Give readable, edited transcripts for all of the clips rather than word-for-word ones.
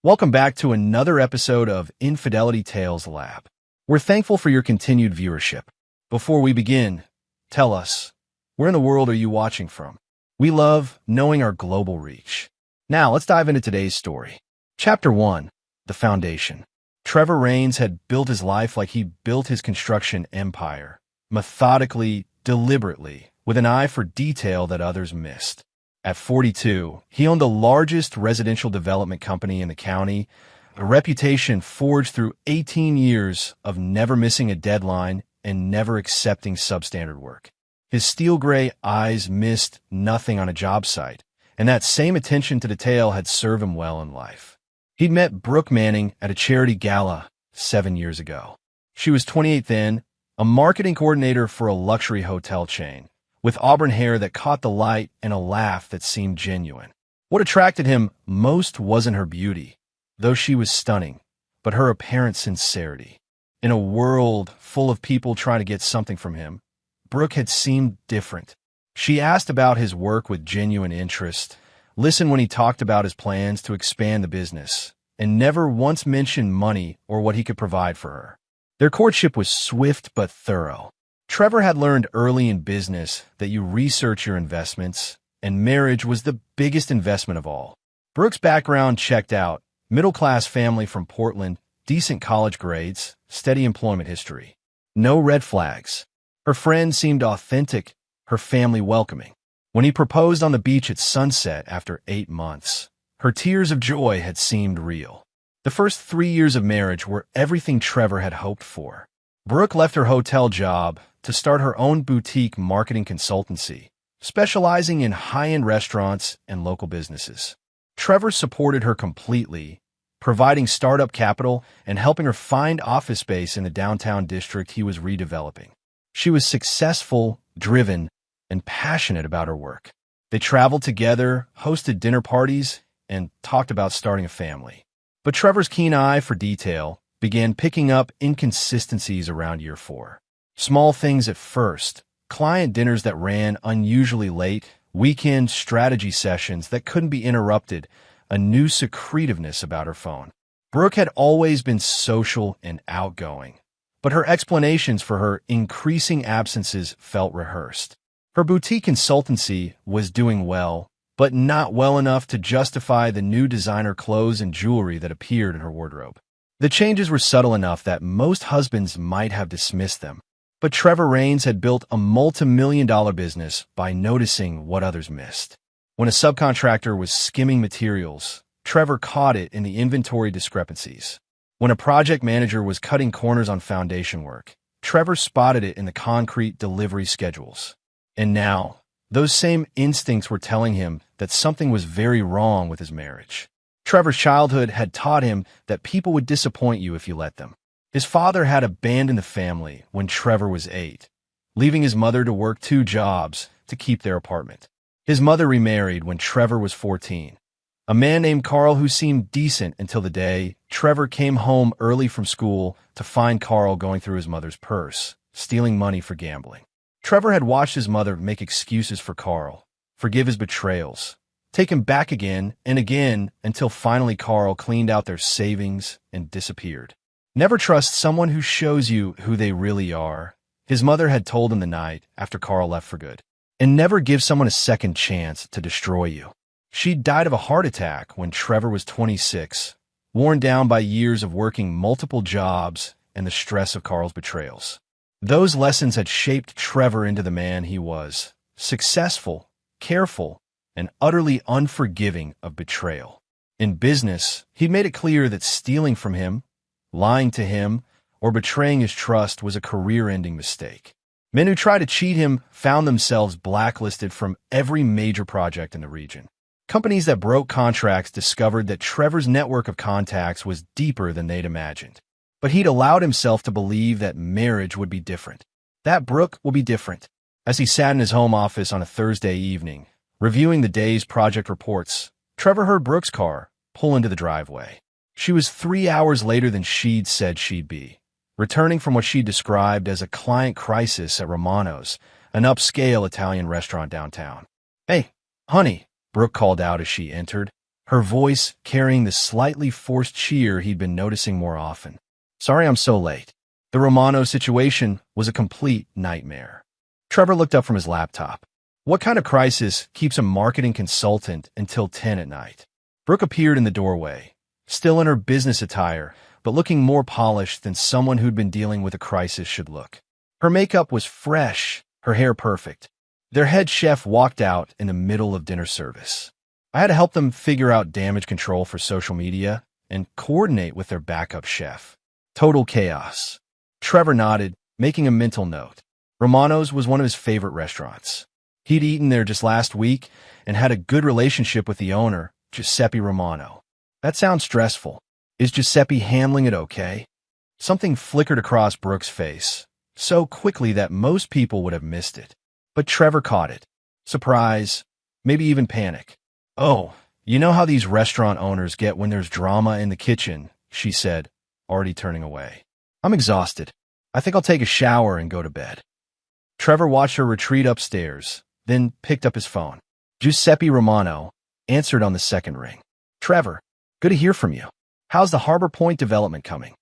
Welcome back to another episode of Infidelity Tales Lab. We're thankful for your continued viewership. Before we begin, tell us, where in the world are you watching from? We love knowing our global reach. Now, let's dive into today's story. Chapter 1, The Foundation. Trevor Raines had built his life like he built his construction empire, methodically, deliberately, with an eye for detail that others missed. At 42, he owned the largest residential development company in the county, a reputation forged through 18 years of never missing a deadline and never accepting substandard work. His steel-gray eyes missed nothing on a job site, and that same attention to detail had served him well in life. He'd met Brooke Manning at a charity gala 7 years ago. She was 28 then, a marketing coordinator for a luxury hotel chain, with auburn hair that caught the light and a laugh that seemed genuine. What attracted him most wasn't her beauty, though she was stunning, but her apparent sincerity. In a world full of people trying to get something from him, Brooke had seemed different. She asked about his work with genuine interest, listened when he talked about his plans to expand the business, and never once mentioned money or what he could provide for her. Their courtship was swift but thorough. Trevor had learned early in business that you research your investments, and marriage was the biggest investment of all. Brooke's background checked out: middle-class family from Portland, decent college grades, steady employment history. No red flags. Her friends seemed authentic, her family welcoming. When he proposed on the beach at sunset after 8 months, her tears of joy had seemed real. The first 3 years of marriage were everything Trevor had hoped for. Brooke left her hotel job to start her own boutique marketing consultancy, specializing in high-end restaurants and local businesses. Trevor supported her completely, providing startup capital and helping her find office space in the downtown district he was redeveloping. She was successful, driven, and passionate about her work. They traveled together, hosted dinner parties, and talked about starting a family. But Trevor's keen eye for detail began picking up inconsistencies around year 4. Small things at first: client dinners that ran unusually late, weekend strategy sessions that couldn't be interrupted, a new secretiveness about her phone. Brooke had always been social and outgoing, but her explanations for her increasing absences felt rehearsed. Her boutique consultancy was doing well, but not well enough to justify the new designer clothes and jewelry that appeared in her wardrobe. The changes were subtle enough that most husbands might have dismissed them, but Trevor Raines had built a multi-million-dollar business by noticing what others missed. When a subcontractor was skimming materials, Trevor caught it in the inventory discrepancies. When a project manager was cutting corners on foundation work, Trevor spotted it in the concrete delivery schedules. And now, those same instincts were telling him that something was very wrong with his marriage. Trevor's childhood had taught him that people would disappoint you if you let them. His father had abandoned the family when Trevor was 8, leaving his mother to work 2 jobs to keep their apartment. His mother remarried when Trevor was 14, a man named Carl who seemed decent until the day Trevor came home early from school to find Carl going through his mother's purse, stealing money for gambling. Trevor had watched his mother make excuses for Carl, forgive his betrayals, take him back again and again until finally Carl cleaned out their savings and disappeared. Never trust someone who shows you who they really are, his mother had told him the night after Carl left for good. And never give someone a second chance to destroy you. She died of a heart attack when Trevor was 26, worn down by years of working multiple jobs and the stress of Carl's betrayals. Those lessons had shaped Trevor into the man he was: successful, careful, and utterly unforgiving of betrayal. In business, he made it clear that stealing from him, lying to him, or betraying his trust was a career-ending mistake. Men who tried to cheat him found themselves blacklisted from every major project in the region. Companies that broke contracts discovered that Trevor's network of contacts was deeper than they'd imagined. But he'd allowed himself to believe that marriage would be different, that Brooke would be different. As he sat in his home office on a Thursday evening, reviewing the day's project reports, Trevor heard Brooke's car pull into the driveway. She was 3 hours later than she'd said she'd be, returning from what she described as a client crisis at Romano's, an upscale Italian restaurant downtown. "Hey, honey," Brooke called out as she entered. her voice carrying the slightly forced cheer he'd been noticing more often. "Sorry I'm so late." The Romano situation was a complete nightmare. Trevor looked up from his laptop. What kind of crisis keeps a marketing consultant until 10 at night? Brooke appeared in the doorway, still in her business attire, but looking more polished than someone who'd been dealing with a crisis should look. Her makeup was fresh, her hair perfect. Their head chef walked out in the middle of dinner service. "I had to help them figure out damage control for social media and coordinate with their backup chef. Total chaos." Trevor nodded, making a mental note. Romano's was one of his favorite restaurants. He'd eaten there just last week and had a good relationship with the owner, Giuseppe Romano. "That sounds stressful. Is Giuseppe handling it okay?" Something flickered across Brooke's face, so quickly that most people would have missed it. But Trevor caught it. Surprise, maybe even panic. "Oh, you know how these restaurant owners get when there's drama in the kitchen," she said, already turning away. "I'm exhausted. I think I'll take a shower and go to bed." Trevor watched her retreat upstairs, then picked up his phone. Giuseppe Romano answered on the second ring. "Trevor, good to hear from you. How's the Harbor Point development coming?"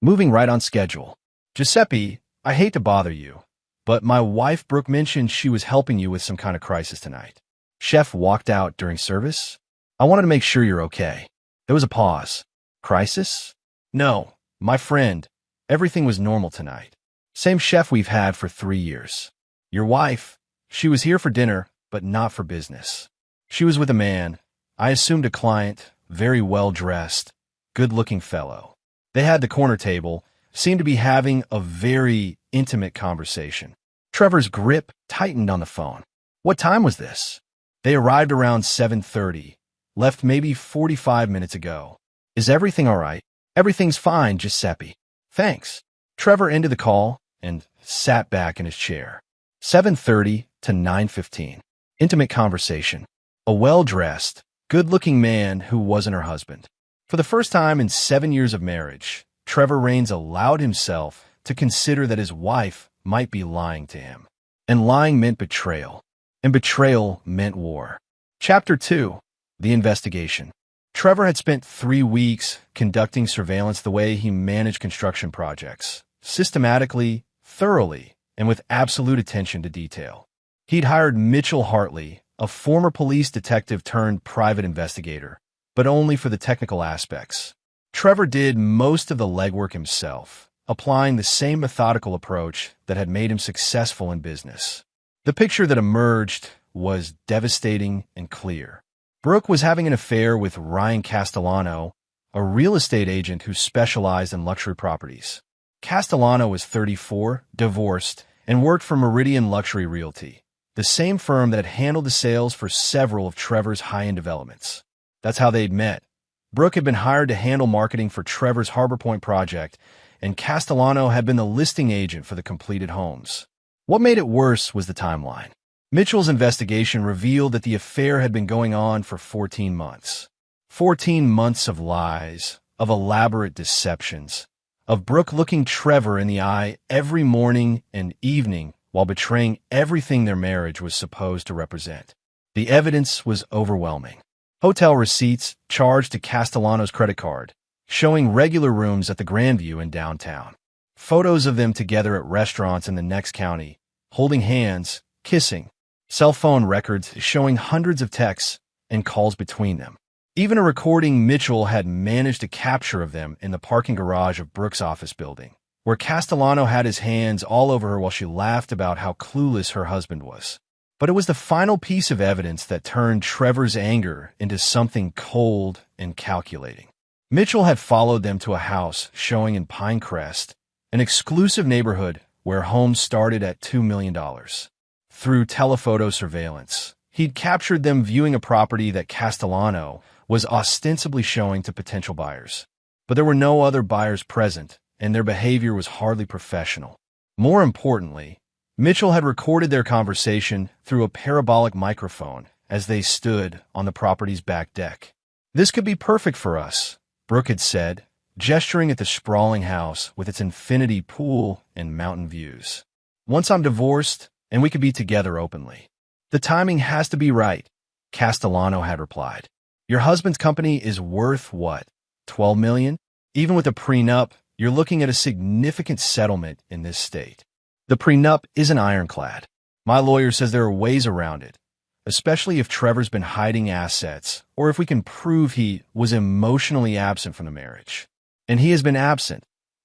"Moving right on schedule." "Giuseppe, I hate to bother you, but my wife Brooke mentioned she was helping you with some kind of crisis tonight." Chef walked out during service. "I wanted to make sure you're okay." There was a pause. "Crisis?" "No, my friend. Everything was normal tonight. Same chef we've had for 3 years. Your wife, she was here for dinner, but not for business. She was with a man, I assumed a client, very well-dressed, good-looking fellow. They had the corner table, seemed to be having a very intimate conversation." Trevor's grip tightened on the phone. "What time was this?" "They arrived around 7:30, left maybe 45 minutes ago." "Is everything all right?" "Everything's fine, Giuseppe. Thanks." Trevor ended the call and sat back in his chair. 7:30 to 9:15. Intimate conversation. A well-dressed, good-looking man who wasn't her husband. For the first time in 7 years of marriage, Trevor Raines allowed himself to consider that his wife might be lying to him. And lying meant betrayal. And betrayal meant war. Chapter 2. The Investigation. Trevor had spent 3 weeks conducting surveillance the way he managed construction projects, systematically, thoroughly, and with absolute attention to detail. He'd hired Mitchell Hartley, a former police detective turned private investigator, but only for the technical aspects. Trevor did most of the legwork himself, applying the same methodical approach that had made him successful in business. The picture that emerged was devastating and clear. Brooke was having an affair with Ryan Castellano, a real estate agent who specialized in luxury properties. Castellano was 34, divorced, and worked for Meridian Luxury Realty, the same firm that had handled the sales for several of Trevor's high-end developments. That's how they'd met. Brooke had been hired to handle marketing for Trevor's Harbor Point project, and Castellano had been the listing agent for the completed homes. What made it worse was the timeline. Mitchell's investigation revealed that the affair had been going on for 14 months. 14 months of lies, of elaborate deceptions, of Brooke looking Trevor in the eye every morning and evening while betraying everything their marriage was supposed to represent. The evidence was overwhelming. Hotel receipts charged to Castellano's credit card, showing regular rooms at the Grandview in downtown. Photos of them together at restaurants in the next county, holding hands, kissing. Cell phone records showing hundreds of texts and calls between them. Even a recording Mitchell had managed to capture of them in the parking garage of Brooke's office building, where Castellano had his hands all over her while she laughed about how clueless her husband was. But it was the final piece of evidence that turned Trevor's anger into something cold and calculating. Mitchell had followed them to a house showing in Pinecrest, an exclusive neighborhood where homes started at $2 million. Through telephoto surveillance, he'd captured them viewing a property that Castellano was ostensibly showing to potential buyers. But there were no other buyers present, and their behavior was hardly professional. More importantly, Mitchell had recorded their conversation through a parabolic microphone as they stood on the property's back deck. "This could be perfect for us," Brooke had said, gesturing at the sprawling house with its infinity pool and mountain views. "Once I'm divorced, and we could be together openly." "The timing has to be right," Castellano had replied. Your husband's company is worth what? 12 million? Even with a prenup, you're looking at a significant settlement in this state. The prenup isn't ironclad. My lawyer says there are ways around it, especially if Trevor's been hiding assets or if we can prove he was emotionally absent from the marriage. And he has been absent,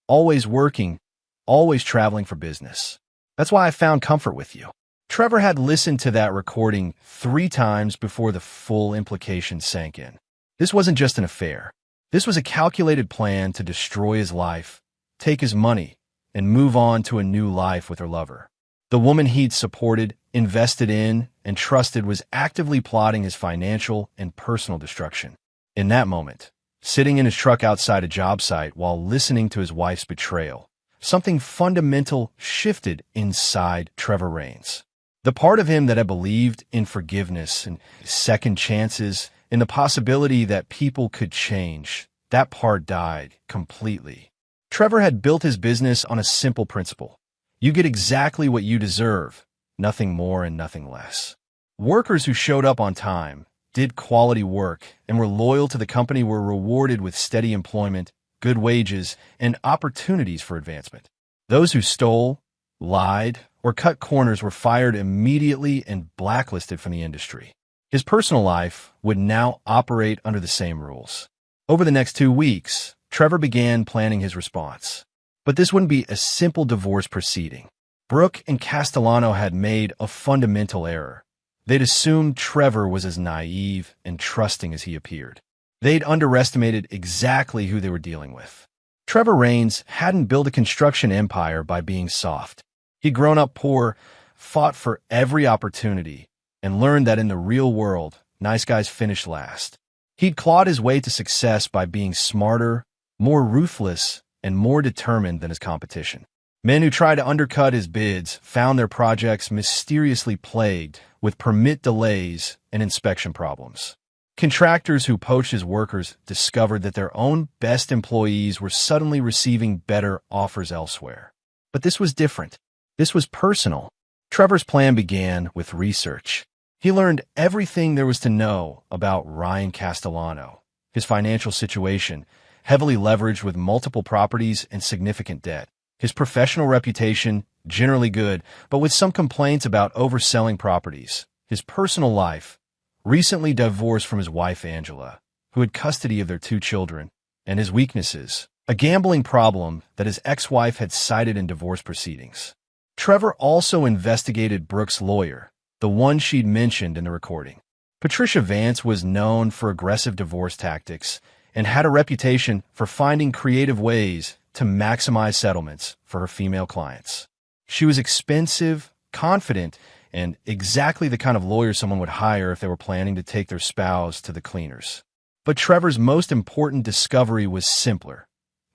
always working, always traveling for business. That's why I found comfort with you. Trevor had listened to that recording 3 times before the full implications sank in. This wasn't just an affair. This was a calculated plan to destroy his life, take his money, and move on to a new life with her lover. The woman he'd supported, invested in, and trusted was actively plotting his financial and personal destruction. In that moment, sitting in his truck outside a job site while listening to his wife's betrayal, something fundamental shifted inside Trevor Raines. The part of him that had believed in forgiveness and second chances, in the possibility that people could change, that part died completely. Trevor had built his business on a simple principle. You get exactly what you deserve, nothing more and nothing less. Workers who showed up on time, did quality work, and were loyal to the company were rewarded with steady employment, good wages, and opportunities for advancement. Those who stole, lied, or cut corners were fired immediately and blacklisted from the industry. His personal life would now operate under the same rules. Over the next 2 weeks, Trevor began planning his response. But this wouldn't be a simple divorce proceeding. Brooke and Castellano had made a fundamental error. They'd assumed Trevor was as naive and trusting as he appeared. They'd underestimated exactly who they were dealing with. Trevor Raines hadn't built a construction empire by being soft. He'd grown up poor, fought for every opportunity, and learned that in the real world, nice guys finish last. He'd clawed his way to success by being smarter, more ruthless, and more determined than his competition. Men who tried to undercut his bids found their projects mysteriously plagued with permit delays and inspection problems. Contractors who poached his workers discovered that their own best employees were suddenly receiving better offers elsewhere. But this was different. This was personal. Trevor's plan began with research. He learned everything there was to know about Ryan Castellano, his financial situation, heavily leveraged with multiple properties and significant debt. His professional reputation, generally good, but with some complaints about overselling properties. His personal life, recently divorced from his wife Angela, who had custody of their 2 children, and his weaknesses, a gambling problem that his ex-wife had cited in divorce proceedings. Trevor also investigated Brooke's lawyer, the one she'd mentioned in the recording. Patricia Vance was known for aggressive divorce tactics and had a reputation for finding creative ways to maximize settlements for her female clients. She was expensive, confident, and exactly the kind of lawyer someone would hire if they were planning to take their spouse to the cleaners. But Trevor's most important discovery was simpler.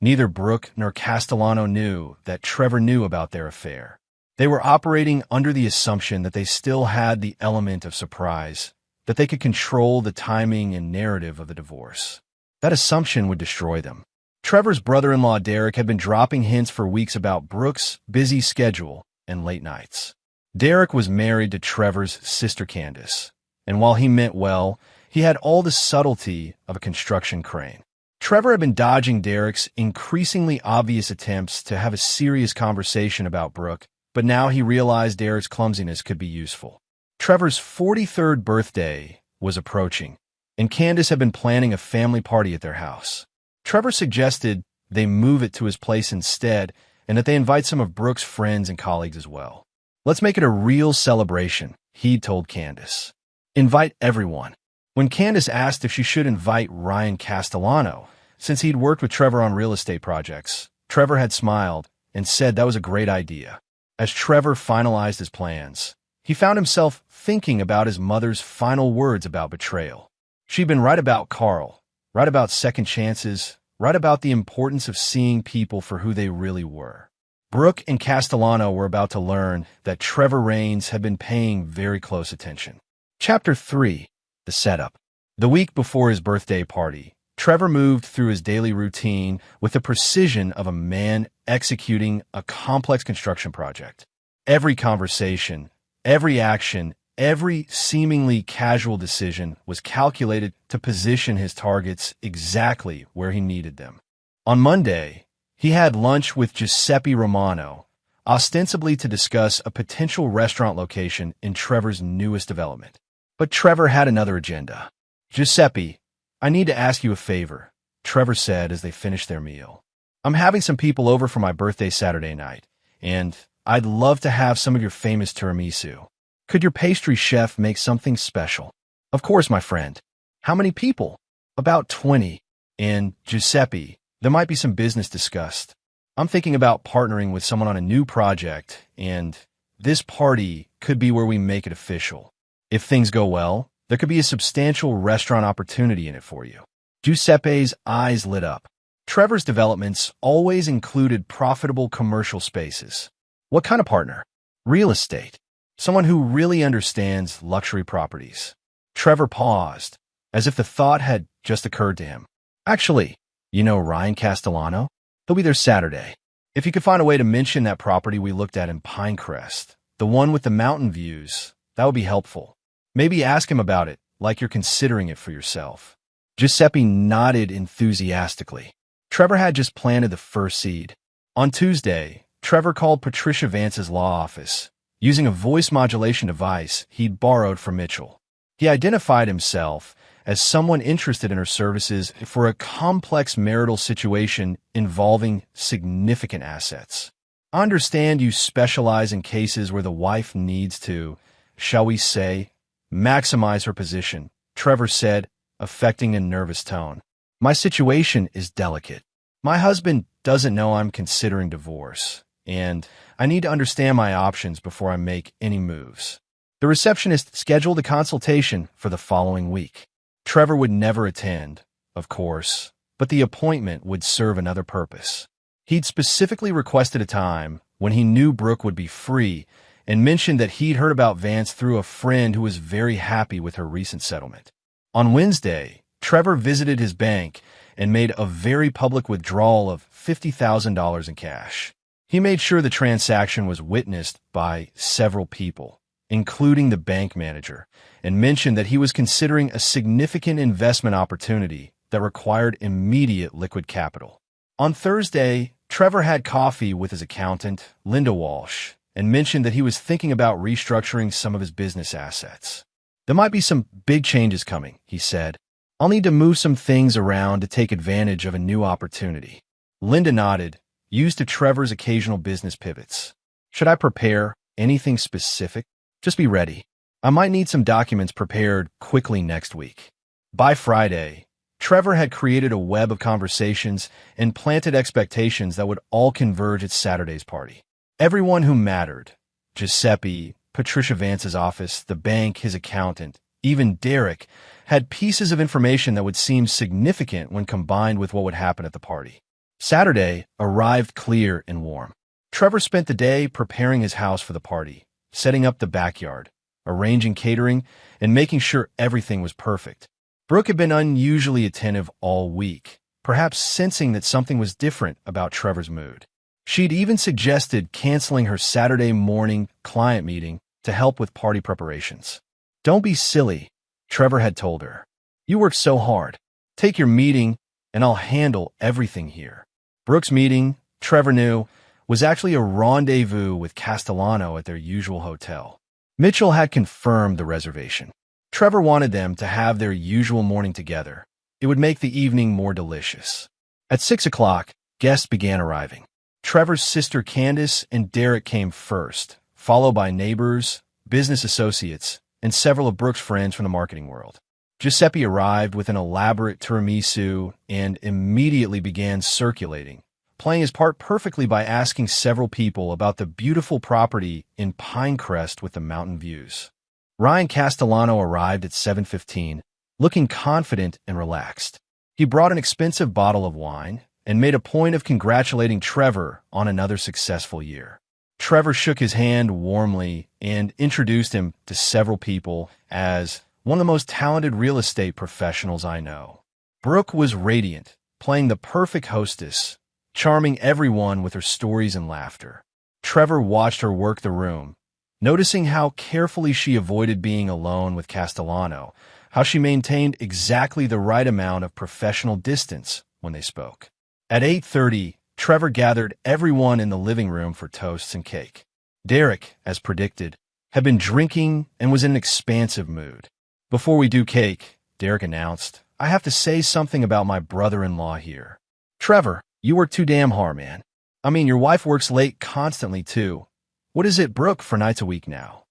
Neither Brooke nor Castellano knew that Trevor knew about their affair. They were operating under the assumption that they still had the element of surprise, that they could control the timing and narrative of the divorce. That assumption would destroy them. Trevor's brother-in-law Derek had been dropping hints for weeks about Brooke's busy schedule and late nights. Derek was married to Trevor's sister Candace, and while he meant well, he had all the subtlety of a construction crane. Trevor had been dodging Derek's increasingly obvious attempts to have a serious conversation about Brooke, but now he realized Derek's clumsiness could be useful. Trevor's 43rd birthday was approaching, and Candace had been planning a family party at their house. Trevor suggested they move it to his place instead, and that they invite some of Brooke's friends and colleagues as well. "Let's make it a real celebration," he told Candace. "Invite everyone." When Candace asked if she should invite Ryan Castellano, since he'd worked with Trevor on real estate projects, Trevor had smiled and said that was a great idea. As Trevor finalized his plans, he found himself thinking about his mother's final words about betrayal. She'd been right about Carl, right about second chances, right about the importance of seeing people for who they really were. Brooke and Castellano were about to learn that Trevor Raines had been paying very close attention. Chapter 3. The Setup. The week before his birthday party, Trevor moved through his daily routine with the precision of a man executing a complex construction project. Every conversation, every action, Every seemingly casual decision was calculated to position his targets exactly where he needed them. On Monday, he had lunch with Giuseppe Romano, ostensibly to discuss a potential restaurant location in Trevor's newest development. But Trevor had another agenda. "Giuseppe, I need to ask you a favor," Trevor said as they finished their meal. "I'm having some people over for my birthday Saturday night, and I'd love to have some of your famous tiramisu. Could your pastry chef make something special?" "Of course, my friend. How many people?" "About 20. And, Giuseppe, there might be some business discussed. I'm thinking about partnering with someone on a new project, and this party could be where we make it official. If things go well, there could be a substantial restaurant opportunity in it for you." Giuseppe's eyes lit up. Trevor's developments always included profitable commercial spaces. What kind of partner? Real estate. Someone who really understands luxury properties. Trevor paused, as if the thought had just occurred to him. "Actually, you know Ryan Castellano? He'll be there Saturday. If you could find a way to mention that property we looked at in Pinecrest, the one with the mountain views, that would be helpful. Maybe ask him about it, like you're considering it for yourself." Giuseppe nodded enthusiastically. Trevor had just planted the first seed. On Tuesday, Trevor called Patricia Vance's law office, using a voice modulation device he'd borrowed from Mitchell. He identified himself as someone interested in her services for a complex marital situation involving significant assets. "I understand you specialize in cases where the wife needs to, shall we say, maximize her position," Trevor said, affecting a nervous tone. "My situation is delicate. My husband doesn't know I'm considering divorce, and I need to understand my options before I make any moves." The receptionist scheduled a consultation for the following week. Trevor would never attend, of course, but the appointment would serve another purpose. He'd specifically requested a time when he knew Brooke would be free and mentioned that he'd heard about Vance through a friend who was very happy with her recent settlement. On Wednesday, Trevor visited his bank and made a very public withdrawal of $50,000 in cash. He made sure the transaction was witnessed by several people, including the bank manager, and mentioned that he was considering a significant investment opportunity that required immediate liquid capital. On Thursday, Trevor had coffee with his accountant, Linda Walsh, and mentioned that he was thinking about restructuring some of his business assets. "There might be some big changes coming," he said. "I'll need to move some things around to take advantage of a new opportunity." Linda nodded, used to Trevor's occasional business pivots. "Should I prepare anything specific? Just be ready. I might need some documents prepared quickly next week." By Friday, Trevor had created a web of conversations and planted expectations that would all converge at Saturday's party. Everyone who mattered, Giuseppe, Patricia Vance's office, the bank, his accountant, even Derek, had pieces of information that would seem significant when combined with what would happen at the party. Saturday arrived clear and warm. Trevor spent the day preparing his house for the party, setting up the backyard, arranging catering, and making sure everything was perfect. Brooke had been unusually attentive all week, perhaps sensing that something was different about Trevor's mood. She'd even suggested canceling her Saturday morning client meeting to help with party preparations. "Don't be silly," Trevor had told her. "You work so hard. Take your meeting, and I'll handle everything here." Brooke's meeting, Trevor knew, was actually a rendezvous with Castellano at their usual hotel. Mitchell had confirmed the reservation. Trevor wanted them to have their usual morning together. It would make the evening more delicious. At 6 o'clock, guests began arriving. Trevor's sister Candace and Derek came first, followed by neighbors, business associates, and several of Brooke's friends from the marketing world. Giuseppe arrived with an elaborate tiramisu and immediately began circulating, playing his part perfectly by asking several people about the beautiful property in Pinecrest with the mountain views. Ryan Castellano arrived at 7:15, looking confident and relaxed. He brought an expensive bottle of wine and made a point of congratulating Trevor on another successful year. Trevor shook his hand warmly and introduced him to several people as one of the most talented real estate professionals I know. Brooke was radiant, playing the perfect hostess, charming everyone with her stories and laughter. Trevor watched her work the room, noticing how carefully she avoided being alone with Castellano, how she maintained exactly the right amount of professional distance when they spoke. At 8:30, Trevor gathered everyone in the living room for toasts and cake. Derek, as predicted, had been drinking and was in an expansive mood. "Before we do cake," Derek announced, "I have to say something about my brother-in-law here. Trevor, you work too damn hard, man. I mean, your wife works late constantly, too. What is it, Brooke, for nights a week now?"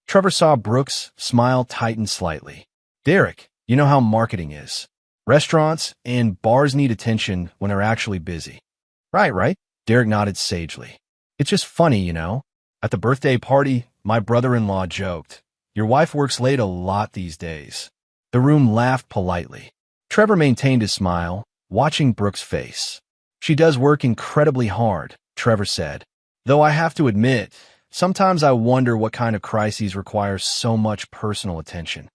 Trevor saw Brooke's smile tighten slightly. "Derek, you know how marketing is. Restaurants and bars need attention when they're actually busy." Right. Derek nodded sagely. "It's just funny, you know. At the birthday party, my brother-in-law joked, 'Your wife works late a lot these days.'" The room laughed politely. Trevor maintained his smile, watching Brooke's face. "She does work incredibly hard," Trevor said. "Though I have to admit, sometimes I wonder what kind of crises require so much personal attention."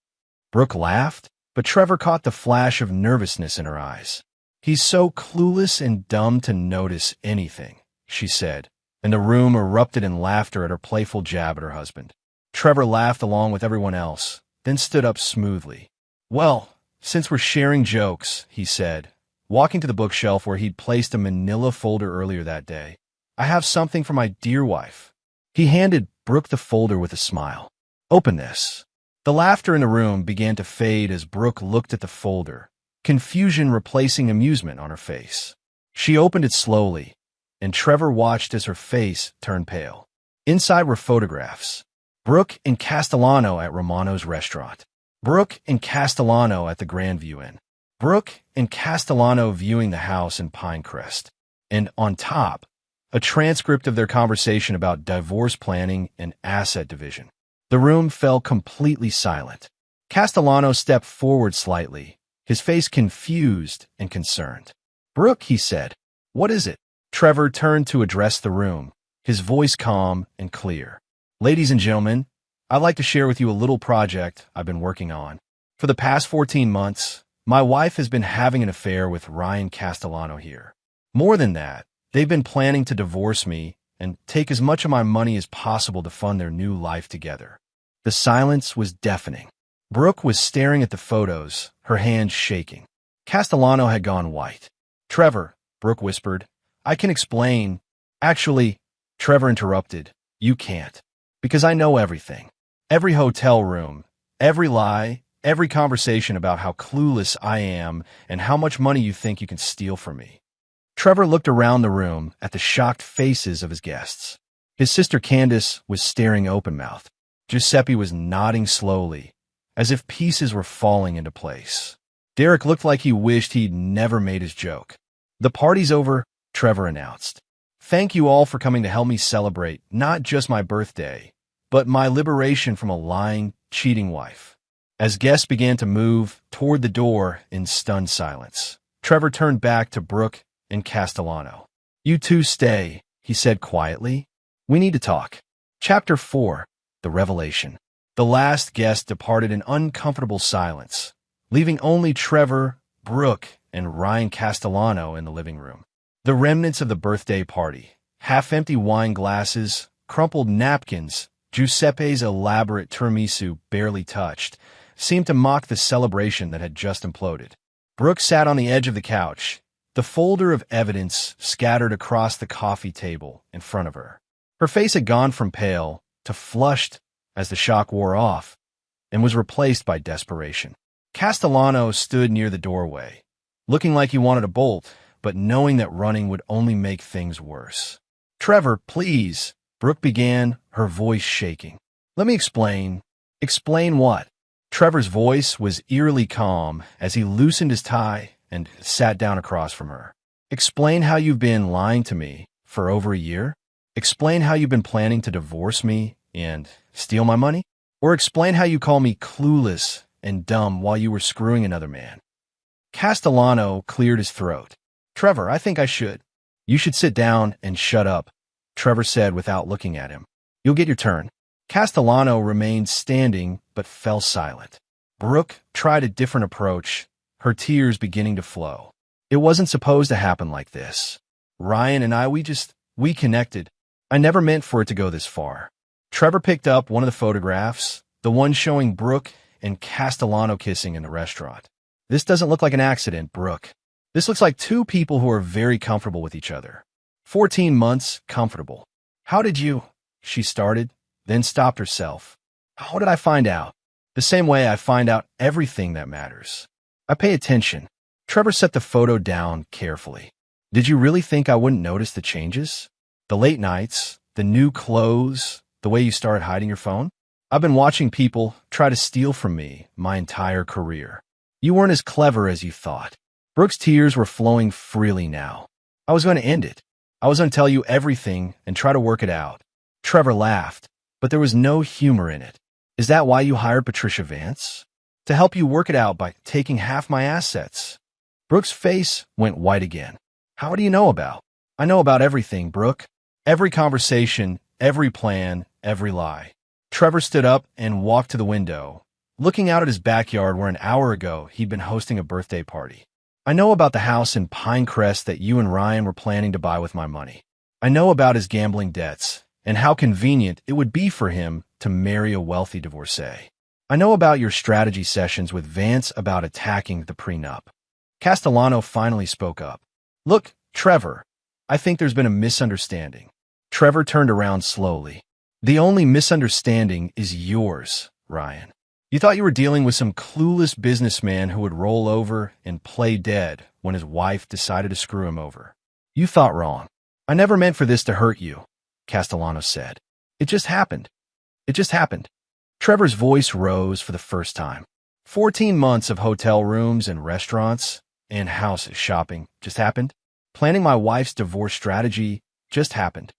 Brooke laughed, but Trevor caught the flash of nervousness in her eyes. "He's so clueless and dumb to notice anything," she said, and the room erupted in laughter at her playful jab at her husband. Trevor laughed along with everyone else, then stood up smoothly. "Well, since we're sharing jokes," he said, walking to the bookshelf where he'd placed a manila folder earlier that day, "I have something for my dear wife." He handed Brooke the folder with a smile. "Open this." The laughter in the room began to fade as Brooke looked at the folder, confusion replacing amusement on her face. She opened it slowly, and Trevor watched as her face turned pale. Inside were photographs. Brooke and Castellano at Romano's restaurant. Brooke and Castellano at the Grandview Inn. Brooke and Castellano viewing the house in Pinecrest. And on top, a transcript of their conversation about divorce planning and asset division. The room fell completely silent. Castellano stepped forward slightly, his face confused and concerned. "Brooke," he said, "what is it?" Trevor turned to address the room, his voice calm and clear. "Ladies and gentlemen, I'd like to share with you a little project I've been working on. For the past 14 months, my wife has been having an affair with Ryan Castellano here. More than that, they've been planning to divorce me and take as much of my money as possible to fund their new life together." The silence was deafening. Brooke was staring at the photos, her hands shaking. Castellano had gone white. "Trevor," Brooke whispered, "I can explain." "Actually," Trevor interrupted, "you can't. Because I know everything. Every hotel room, every lie, every conversation about how clueless I am and how much money you think you can steal from me." Trevor looked around the room at the shocked faces of his guests. His sister Candace was staring open-mouthed. Giuseppe was nodding slowly, as if pieces were falling into place. Derek looked like he wished he'd never made his joke. "The party's over," Trevor announced. "Thank you all for coming to help me celebrate not just my birthday, but my liberation from a lying, cheating wife." As guests began to move toward the door in stunned silence, Trevor turned back to Brooke and Castellano. "You two stay," he said quietly. "We need to talk." Chapter 4. The Revelation. The last guest departed in uncomfortable silence, leaving only Trevor, Brooke, and Ryan Castellano in the living room. The remnants of the birthday party, half-empty wine glasses, crumpled napkins, Giuseppe's elaborate tiramisu barely touched, seemed to mock the celebration that had just imploded. Brooke sat on the edge of the couch, the folder of evidence scattered across the coffee table in front of her. Her face had gone from pale to flushed as the shock wore off, and was replaced by desperation. Castellano stood near the doorway, looking like he wanted to bolt, but knowing that running would only make things worse. "Trevor, please," Brooke began, her voice shaking. "Let me explain." "Explain what?" Trevor's voice was eerily calm as he loosened his tie and sat down across from her. "Explain how you've been lying to me for over a year? Explain how you've been planning to divorce me and steal my money? Or explain how you call me clueless and dumb while you were screwing another man?" Castellano cleared his throat. "Trevor, I think I should." "You should sit down and shut up," Trevor said without looking at him. "You'll get your turn." Castellano remained standing but fell silent. Brooke tried a different approach, her tears beginning to flow. "It wasn't supposed to happen like this. Ryan and I, we connected. I never meant for it to go this far. Trevor picked up one of the photographs, the one showing Brooke and Castellano kissing in the restaurant. This doesn't look like an accident, Brooke. This looks like two people who are very comfortable with each other. 14 months, comfortable. How did you? She started, then stopped herself. How did I find out? The same way I find out everything that matters. I pay attention. Trevor set the photo down carefully. Did you really think I wouldn't notice the changes? The late nights, the new clothes, the way you started hiding your phone? I've been watching people try to steal from me my entire career. You weren't as clever as you thought. Brooke's tears were flowing freely now. I was going to end it. I was going to tell you everything and try to work it out. Trevor laughed, but there was no humor in it. Is that why you hired Patricia Vance? To help you work it out by taking half my assets. Brooke's face went white again. How do you know about? I know about everything, Brooke. Every conversation, every plan, every lie. Trevor stood up and walked to the window, looking out at his backyard where an hour ago he'd been hosting a birthday party. I know about the house in Pinecrest that you and Ryan were planning to buy with my money. I know about his gambling debts and how convenient it would be for him to marry a wealthy divorcee. I know about your strategy sessions with Vance about attacking the prenup. Castellano finally spoke up. Look, Trevor, I think there's been a misunderstanding. Trevor turned around slowly. The only misunderstanding is yours, Ryan. You thought you were dealing with some clueless businessman who would roll over and play dead when his wife decided to screw him over. You thought wrong. I never meant for this to hurt you, Castellano said. It just happened. It just happened. Trevor's voice rose for the first time. 14 months of hotel rooms and restaurants and houses shopping just happened. Planning my wife's divorce strategy just happened.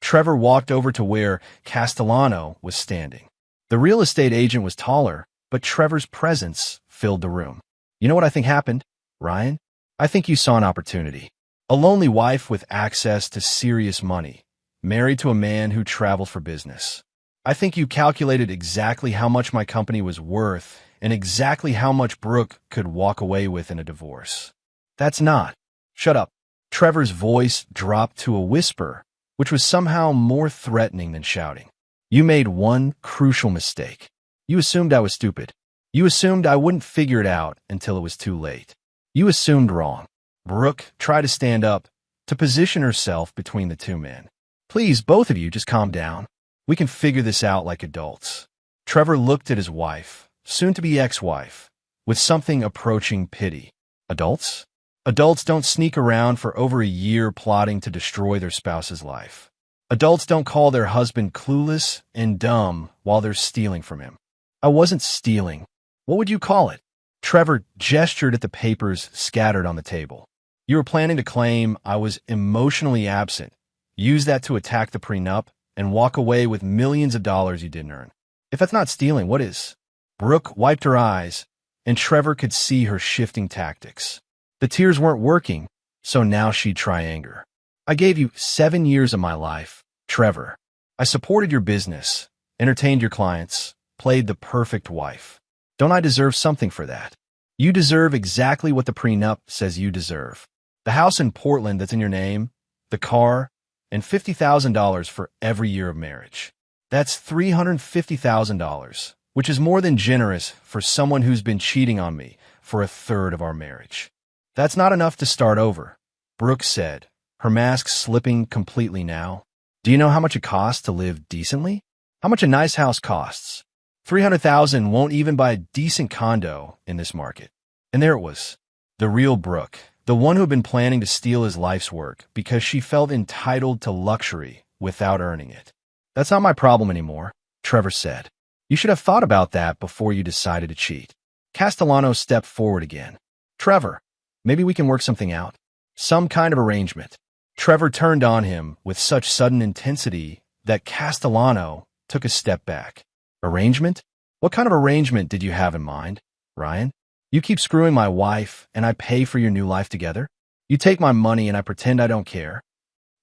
Trevor walked over to where Castellano was standing. The real estate agent was taller, but Trevor's presence filled the room. You know what I think happened, Ryan? I think you saw an opportunity. A lonely wife with access to serious money, married to a man who traveled for business. I think you calculated exactly how much my company was worth and exactly how much Brooke could walk away with in a divorce. That's not. Shut up. Trevor's voice dropped to a whisper, which was somehow more threatening than shouting. You made one crucial mistake. You assumed I was stupid. You assumed I wouldn't figure it out until it was too late. You assumed wrong. Brooke tried to stand up, to position herself between the two men. Please, both of you, just calm down. We can figure this out like adults. Trevor looked at his wife, soon-to-be ex-wife, with something approaching pity. Adults? Adults don't sneak around for over a year plotting to destroy their spouse's life. Adults don't call their husband clueless and dumb while they're stealing from him. I wasn't stealing. What would you call it? Trevor gestured at the papers scattered on the table. You were planning to claim I was emotionally absent, use that to attack the prenup, and walk away with millions of dollars you didn't earn. If that's not stealing, what is? Brooke wiped her eyes, and Trevor could see her shifting tactics. The tears weren't working, so now she'd try anger. I gave you 7 years of my life, Trevor. I supported your business, entertained your clients, played the perfect wife. Don't I deserve something for that? You deserve exactly what the prenup says you deserve. The house in Portland that's in your name, the car, and $50,000 for every year of marriage. That's $350,000, which is more than generous for someone who's been cheating on me for a third of our marriage. That's not enough to start over, Brooke said, her mask slipping completely now. Do you know how much it costs to live decently? How much a nice house costs? $300,000 won't even buy a decent condo in this market. And there it was, the real Brooke, the one who had been planning to steal his life's work because she felt entitled to luxury without earning it. That's not my problem anymore, Trevor said. You should have thought about that before you decided to cheat. Castellano stepped forward again. Trevor, maybe we can work something out. Some kind of arrangement. Trevor turned on him with such sudden intensity that Castellano took a step back. Arrangement? What kind of arrangement did you have in mind, Ryan? You keep screwing my wife and I pay for your new life together? You take my money and I pretend I don't care?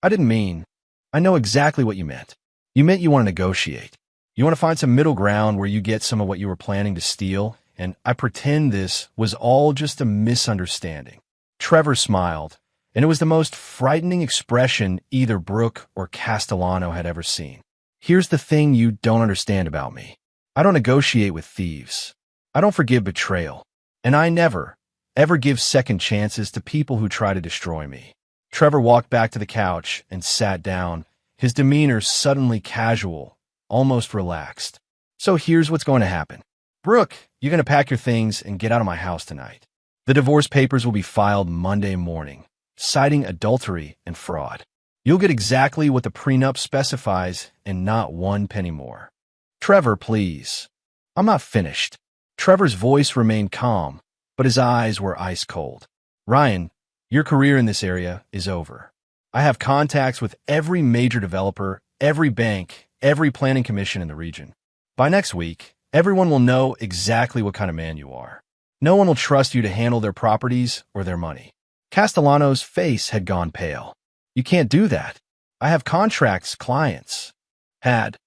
I didn't mean. I know exactly what you meant. You meant you want to negotiate. You want to find some middle ground where you get some of what you were planning to steal, and I pretend this was all just a misunderstanding. Trevor smiled, and it was the most frightening expression either Brooke or Castellano had ever seen. Here's the thing you don't understand about me. I don't negotiate with thieves. I don't forgive betrayal. And I never, ever give second chances to people who try to destroy me. Trevor walked back to the couch and sat down, his demeanor suddenly casual, almost relaxed. So here's what's going to happen. Brooke, you're going to pack your things and get out of my house tonight. The divorce papers will be filed Monday morning, citing adultery and fraud. You'll get exactly what the prenup specifies and not one penny more. Trevor, please. I'm not finished. Trevor's voice remained calm, but his eyes were ice cold. Ryan, your career in this area is over. I have contacts with every major developer, every bank, every planning commission in the region. By next week, everyone will know exactly what kind of man you are. No one will trust you to handle their properties or their money. Castellano's face had gone pale. You can't do that. I have contracts, clients. Had.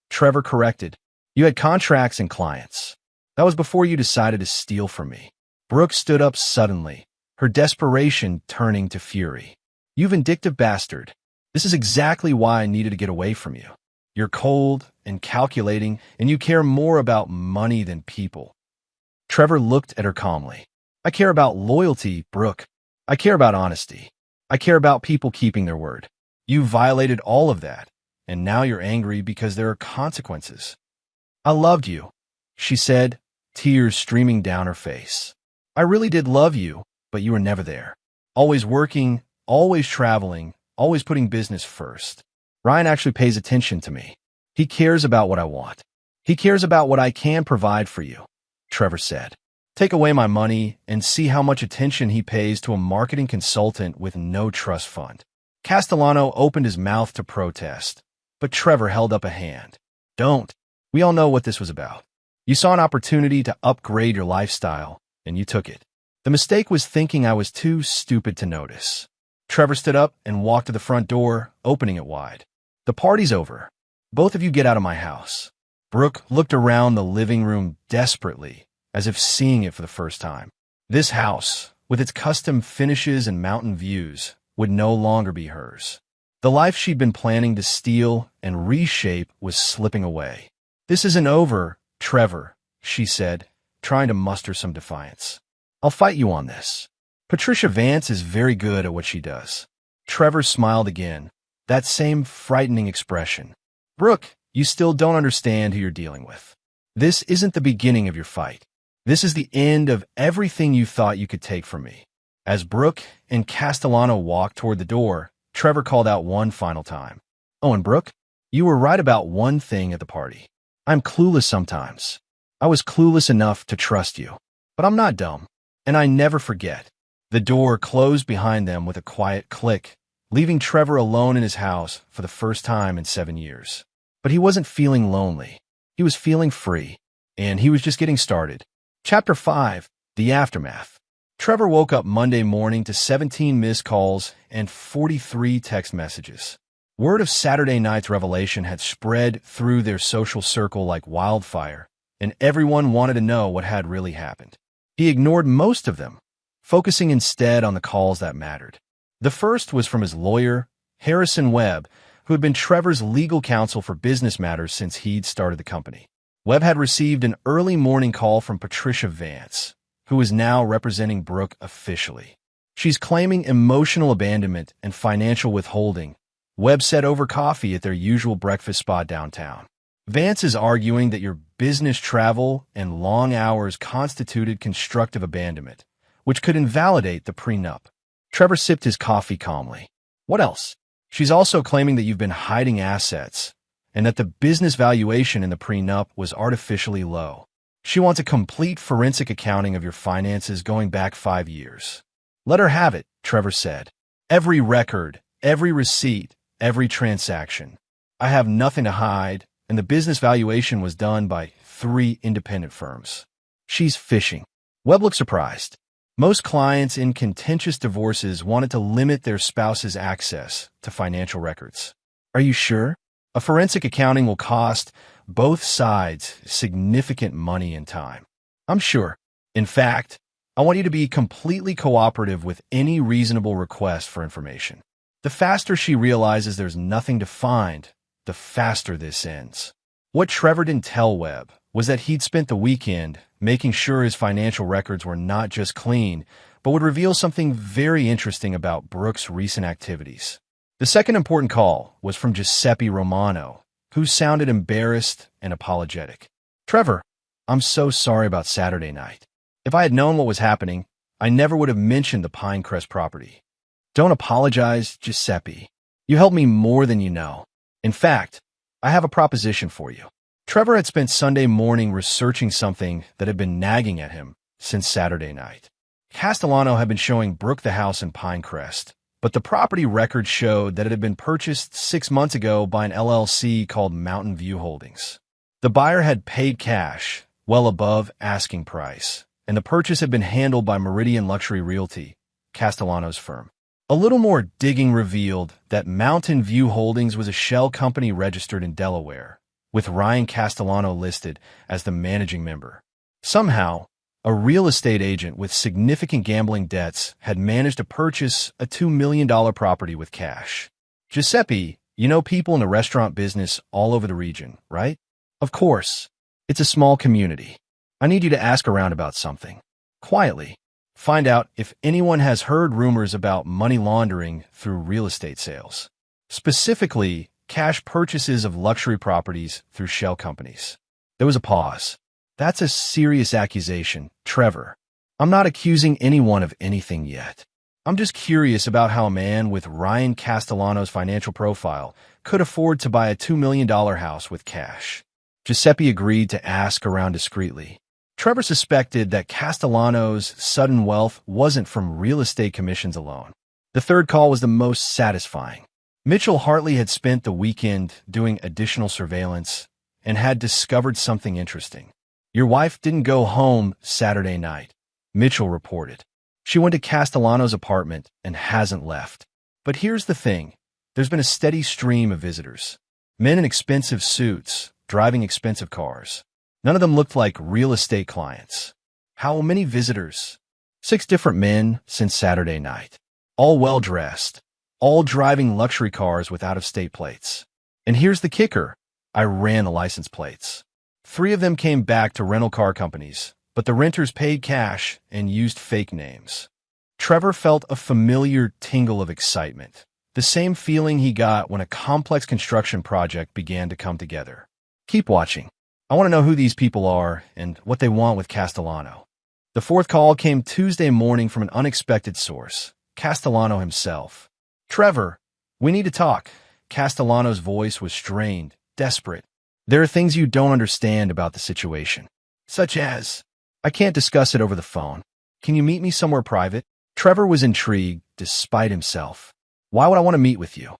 Trevor corrected. You had contracts and clients. That was before you decided to steal from me. Brooke stood up suddenly, her desperation turning to fury. You vindictive bastard. This is exactly why I needed to get away from you. You're cold and calculating, and you care more about money than people. Trevor looked at her calmly. I care about loyalty, Brooke. I care about honesty. I care about people keeping their word. You violated all of that, and now you're angry because there are consequences. I loved you, she said, tears streaming down her face. I really did love you, but you were never there. Always working, always traveling, always putting business first. Ryan actually pays attention to me. He cares about what I want. He cares about what I can provide for you, Trevor said. Take away my money and see how much attention he pays to a marketing consultant with no trust fund. Castellano opened his mouth to protest, but Trevor held up a hand. Don't. We all know what this was about. You saw an opportunity to upgrade your lifestyle, and you took it. The mistake was thinking I was too stupid to notice. Trevor stood up and walked to the front door, opening it wide. The party's over. Both of you get out of my house. Brooke looked around the living room desperately, as if seeing it for the first time. This house, with its custom finishes and mountain views, would no longer be hers. The life she'd been planning to steal and reshape was slipping away. This isn't over, Trevor, she said, trying to muster some defiance. I'll fight you on this. Patricia Vance is very good at what she does. Trevor smiled again, that same frightening expression. Brooke, you still don't understand who you're dealing with. This isn't the beginning of your fight. This is the end of everything you thought you could take from me. As Brooke and Castellano walked toward the door, Trevor called out one final time. Oh, and Brooke, you were right about one thing at the party. I'm clueless sometimes. I was clueless enough to trust you. But I'm not dumb, and I never forget. The door closed behind them with a quiet click, leaving Trevor alone in his house for the first time in 7 years. But he wasn't feeling lonely. He was feeling free, and he was just getting started. Chapter 5, The Aftermath. Trevor woke up Monday morning to 17 missed calls and 43 text messages. Word of Saturday night's revelation had spread through their social circle like wildfire, and everyone wanted to know what had really happened. He ignored most of them, focusing instead on the calls that mattered. The first was from his lawyer, Harrison Webb, who had been Trevor's legal counsel for business matters since he'd started the company. Webb had received an early morning call from Patricia Vance, who is now representing Brooke officially. She's claiming emotional abandonment and financial withholding, Webb said over coffee at their usual breakfast spot downtown. Vance is arguing that your business travel and long hours constituted constructive abandonment, which could invalidate the prenup. Trevor sipped his coffee calmly. What else? She's also claiming that you've been hiding assets, and that the business valuation in the prenup was artificially low. She wants a complete forensic accounting of your finances going back 5 years. Let her have it, Trevor said. Every record, every receipt, every transaction. I have nothing to hide, and the business valuation was done by 3 independent firms. She's fishing. Webb looked surprised. Most clients in contentious divorces wanted to limit their spouse's access to financial records. Are you sure? A forensic accounting will cost both sides significant money and time. I'm sure. In fact, I want you to be completely cooperative with any reasonable request for information. The faster she realizes there's nothing to find, the faster this ends. What Trevor didn't tell Webb was that he'd spent the weekend making sure his financial records were not just clean, but would reveal something very interesting about Brooke's recent activities. The second important call was from Giuseppe Romano, who sounded embarrassed and apologetic. "Trevor, I'm so sorry about Saturday night. If I had known what was happening, I never would have mentioned the Pinecrest property." "Don't apologize, Giuseppe. You helped me more than you know. In fact, I have a proposition for you." Trevor had spent Sunday morning researching something that had been nagging at him since Saturday night. Castellano had been showing Brooke the house in Pinecrest, but the property record showed that it had been purchased 6 months ago by an LLC called Mountain View Holdings. The buyer had paid cash, well above asking price, and the purchase had been handled by Meridian Luxury Realty, Castellano's firm. A little more digging revealed that Mountain View Holdings was a shell company registered in Delaware, with Ryan Castellano listed as the managing member. Somehow, a real estate agent with significant gambling debts had managed to purchase a $2 million property with cash. "Giuseppe, you know people in the restaurant business all over the region, right?" "Of course. It's a small community. I need you to ask around about something. Quietly. Find out if anyone has heard rumors about money laundering through real estate sales. Specifically, cash purchases of luxury properties through shell companies." There was a pause. "That's a serious accusation, Trevor. I'm not accusing anyone of anything yet. I'm just curious about how a man with Ryan Castellano's financial profile could afford to buy a $2 million house with cash." Giuseppe agreed to ask around discreetly. Trevor suspected that Castellano's sudden wealth wasn't from real estate commissions alone. The third call was the most satisfying. Mitchell Hartley had spent the weekend doing additional surveillance and had discovered something interesting. "Your wife didn't go home Saturday night," Mitchell reported. "She went to Castellano's apartment and hasn't left. But here's the thing. There's been a steady stream of visitors. Men in expensive suits, driving expensive cars. None of them looked like real estate clients." "How many visitors?" 6 different men since Saturday night. All well-dressed. All driving luxury cars with out-of-state plates. And here's the kicker. I ran the license plates. 3 of them came back to rental car companies, but the renters paid cash and used fake names." Trevor felt a familiar tingle of excitement, the same feeling he got when a complex construction project began to come together. "Keep watching. I want to know who these people are and what they want with Castellano." The fourth call came Tuesday morning from an unexpected source, Castellano himself. "Trevor, we need to talk." Castellano's voice was strained, desperate. "There are things you don't understand about the situation." "Such as?" "I can't discuss it over the phone. Can you meet me somewhere private?" Trevor was intrigued, despite himself. "Why would I want to meet with you?"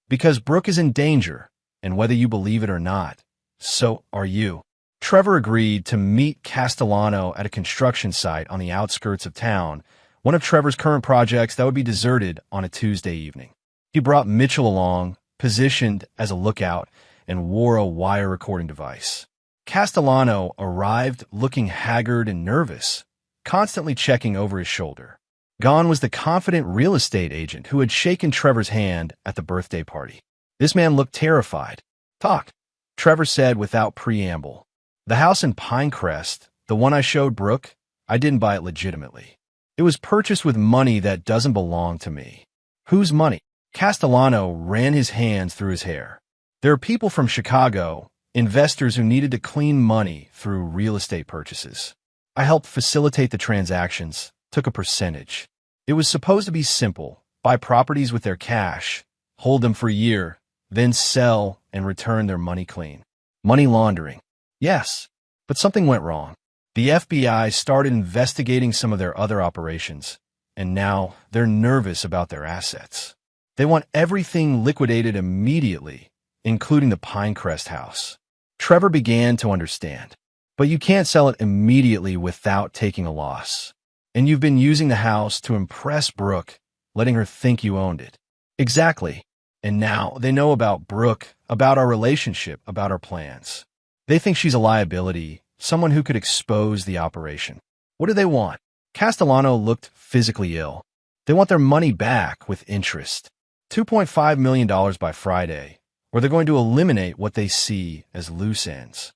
"Because Brooke is in danger, and whether you believe it or not, so are you." Trevor agreed to meet Castellano at a construction site on the outskirts of town, one of Trevor's current projects that would be deserted on a Tuesday evening. He brought Mitchell along, positioned as a lookout, and wore a wire recording device. Castellano arrived looking haggard and nervous, constantly checking over his shoulder. Gone was the confident real estate agent who had shaken Trevor's hand at the birthday party. This man looked terrified. "Talk," Trevor said without preamble. "The house in Pinecrest, the one I showed Brooke, I didn't buy it legitimately. It was purchased with money that doesn't belong to me." "Whose money?" Castellano ran his hands through his hair. "There are people from Chicago, investors who needed to clean money through real estate purchases. I helped facilitate the transactions, took a percentage. It was supposed to be simple: buy properties with their cash, hold them for a year, then sell and return their money clean." "Money laundering." "Yes, but something went wrong. The FBI started investigating some of their other operations, and now they're nervous about their assets. They want everything liquidated immediately, including the Pinecrest house." Trevor began to understand. "But you can't sell it immediately without taking a loss. And you've been using the house to impress Brooke, letting her think you owned it." "Exactly. And now they know about Brooke, about our relationship, about our plans. They think she's a liability, someone who could expose the operation." "What do they want?" Castellano looked physically ill. "They want their money back with interest." $2.5 million by Friday, or they're going to eliminate what they see as loose ends.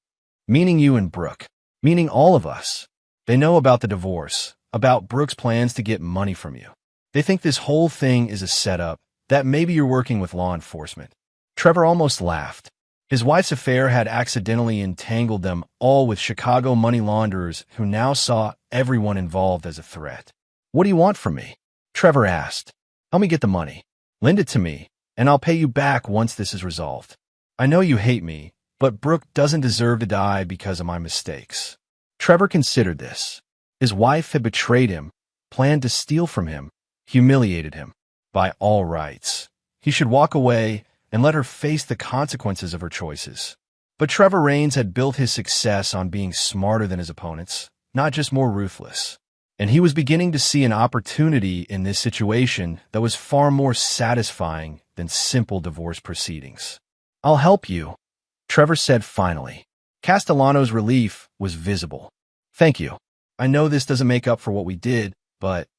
Meaning you and Brooke. Meaning all of us. They know about the divorce, about Brooke's plans to get money from you. They think this whole thing is a setup, that maybe you're working with law enforcement. Trevor almost laughed. His wife's affair had accidentally entangled them all with Chicago money launderers who now saw everyone involved as a threat. "What do you want from me?" Trevor asked. "Help me get the money. Lend it to me, and I'll pay you back once this is resolved. I know you hate me, but Brooke doesn't deserve to die because of my mistakes." Trevor considered this. His wife had betrayed him, planned to steal from him, humiliated him. By all rights, he should walk away and let her face the consequences of her choices. But Trevor Raines had built his success on being smarter than his opponents, not just more ruthless. And he was beginning to see an opportunity in this situation that was far more satisfying than simple divorce proceedings. "I'll help you," Trevor said finally. Castellano's relief was visible. "Thank you. I know this doesn't make up for what we did, but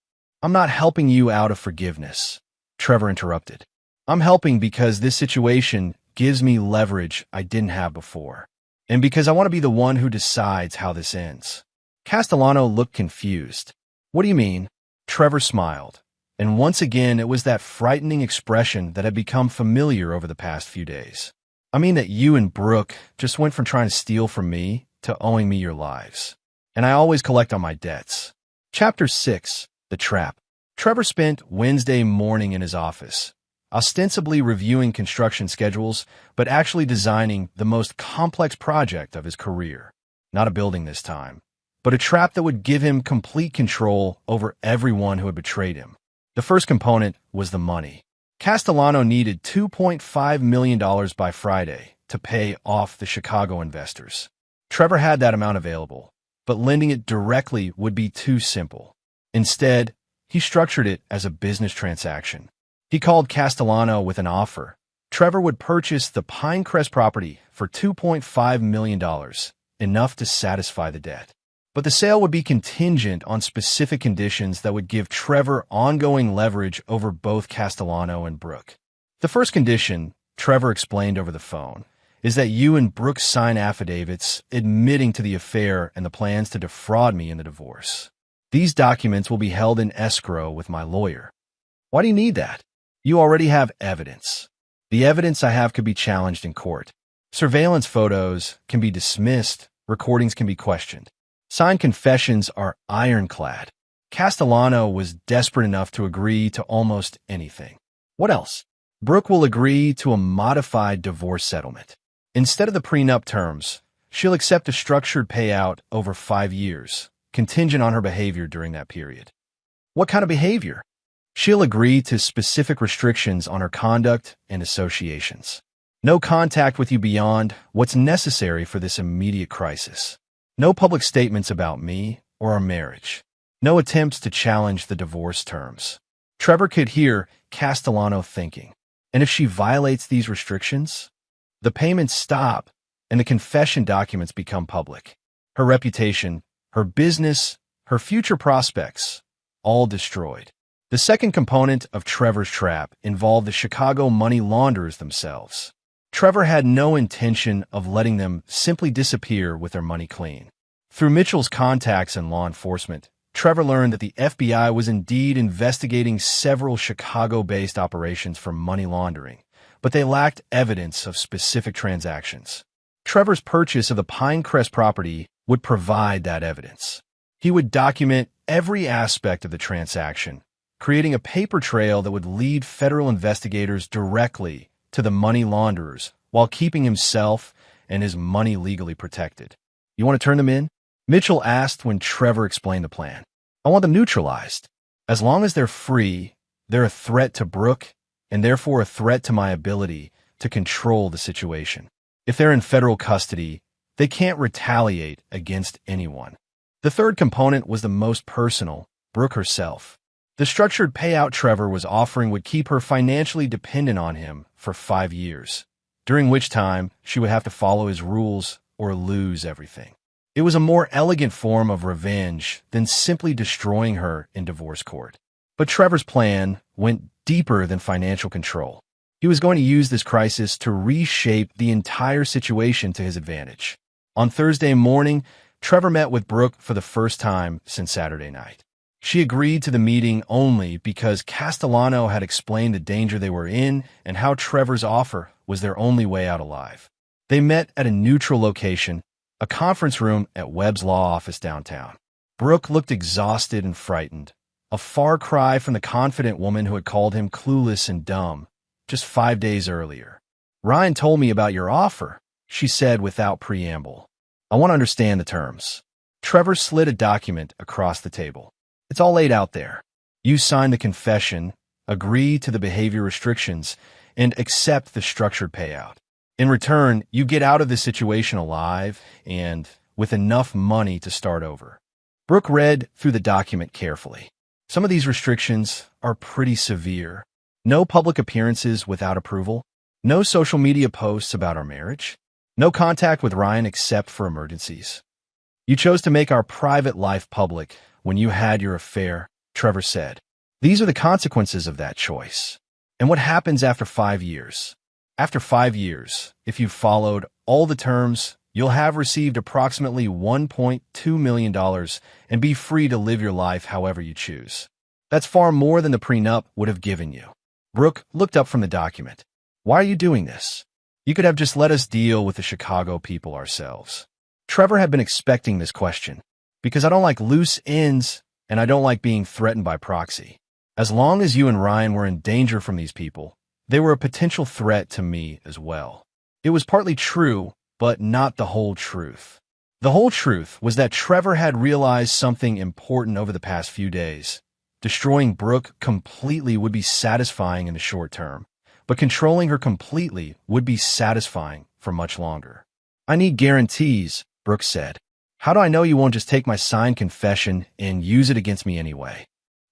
I'm not helping you out of forgiveness," Trevor interrupted. "I'm helping because this situation gives me leverage I didn't have before, and because I want to be the one who decides how this ends." Castellano looked confused. "What do you mean?" Trevor smiled, and once again it was that frightening expression that had become familiar over the past few days. "I mean that you and Brooke just went from trying to steal from me to owing me your lives. And I always collect on my debts." Chapter 6. The Trap. Trevor spent Wednesday morning in his office, ostensibly reviewing construction schedules, but actually designing the most complex project of his career. Not a building this time, but a trap that would give him complete control over everyone who had betrayed him. The first component was the money. Castellano needed $2.5 million by Friday to pay off the Chicago investors. Trevor had that amount available, but lending it directly would be too simple. Instead, he structured it as a business transaction. He called Castellano with an offer. Trevor would purchase the Pinecrest property for $2.5 million, enough to satisfy the debt. But the sale would be contingent on specific conditions that would give Trevor ongoing leverage over both Castellano and Brooke. The first condition, Trevor explained over the phone, is that you and Brooke sign affidavits admitting to the affair and the plans to defraud me in the divorce. These documents will be held in escrow with my lawyer. Why do you need that? You already have evidence. The evidence I have could be challenged in court. Surveillance photos can be dismissed, recordings can be questioned. Signed confessions are ironclad. Castellano was desperate enough to agree to almost anything. What else? Brooke will agree to a modified divorce settlement. Instead of the prenup terms, she'll accept a structured payout over 5 years, contingent on her behavior during that period. What kind of behavior? She'll agree to specific restrictions on her conduct and associations. No contact with you beyond what's necessary for this immediate crisis. No public statements about me or our marriage. No attempts to challenge the divorce terms. Trevor could hear Castellano thinking, and if she violates these restrictions, the payments stop and the confession documents become public. Her reputation, her business, her future prospects, all destroyed. The second component of Trevor's trap involved the Chicago money launderers themselves. Trevor had no intention of letting them simply disappear with their money clean. Through Mitchell's contacts in law enforcement, Trevor learned that the FBI was indeed investigating several Chicago-based operations for money laundering, but they lacked evidence of specific transactions. Trevor's purchase of the Pinecrest property would provide that evidence. He would document every aspect of the transaction, creating a paper trail that would lead federal investigators directly to the money launderers while keeping himself and his money legally protected. "You want to turn them in?" Mitchell asked when Trevor explained the plan. "I want them neutralized. As long as they're free, they're a threat to Brooke and therefore a threat to my ability to control the situation. If they're in federal custody, they can't retaliate against anyone." The third component was the most personal, Brooke herself. The structured payout Trevor was offering would keep her financially dependent on him for 5 years, during which time she would have to follow his rules or lose everything. It was a more elegant form of revenge than simply destroying her in divorce court. But Trevor's plan went deeper than financial control. He was going to use this crisis to reshape the entire situation to his advantage. On Thursday morning, Trevor met with Brooke for the first time since Saturday night. She agreed to the meeting only because Castellano had explained the danger they were in and how Trevor's offer was their only way out alive. They met at a neutral location, a conference room at Webb's law office downtown. Brooke looked exhausted and frightened, a far cry from the confident woman who had called him clueless and dumb just 5 days earlier. "Ryan told me about your offer," she said without preamble. "I want to understand the terms." Trevor slid a document across the table. "It's all laid out there. You sign the confession, agree to the behavior restrictions, and accept the structured payout. In return, you get out of this situation alive and with enough money to start over." Brooke read through the document carefully. Some of these restrictions are pretty severe. No public appearances without approval. No social media posts about our marriage. No contact with Ryan except for emergencies. "You chose to make our private life public when you had your affair," Trevor said. "These are the consequences of that choice. And what happens after 5 years? After 5 years, if you've followed all the terms, you'll have received approximately $1.2 million and be free to live your life however you choose. That's far more than the prenup would have given you." Brooke looked up from the document. "Why are you doing this? You could have just let us deal with the Chicago people ourselves." Trevor had been expecting this question. "Because I don't like loose ends and I don't like being threatened by proxy. As long as you and Ryan were in danger from these people, they were a potential threat to me as well." It was partly true, but not the whole truth. The whole truth was that Trevor had realized something important over the past few days. Destroying Brooke completely would be satisfying in the short term, but controlling her completely would be satisfying for much longer. "I need guarantees," Brooke said. "How do I know you won't just take my signed confession and use it against me anyway?"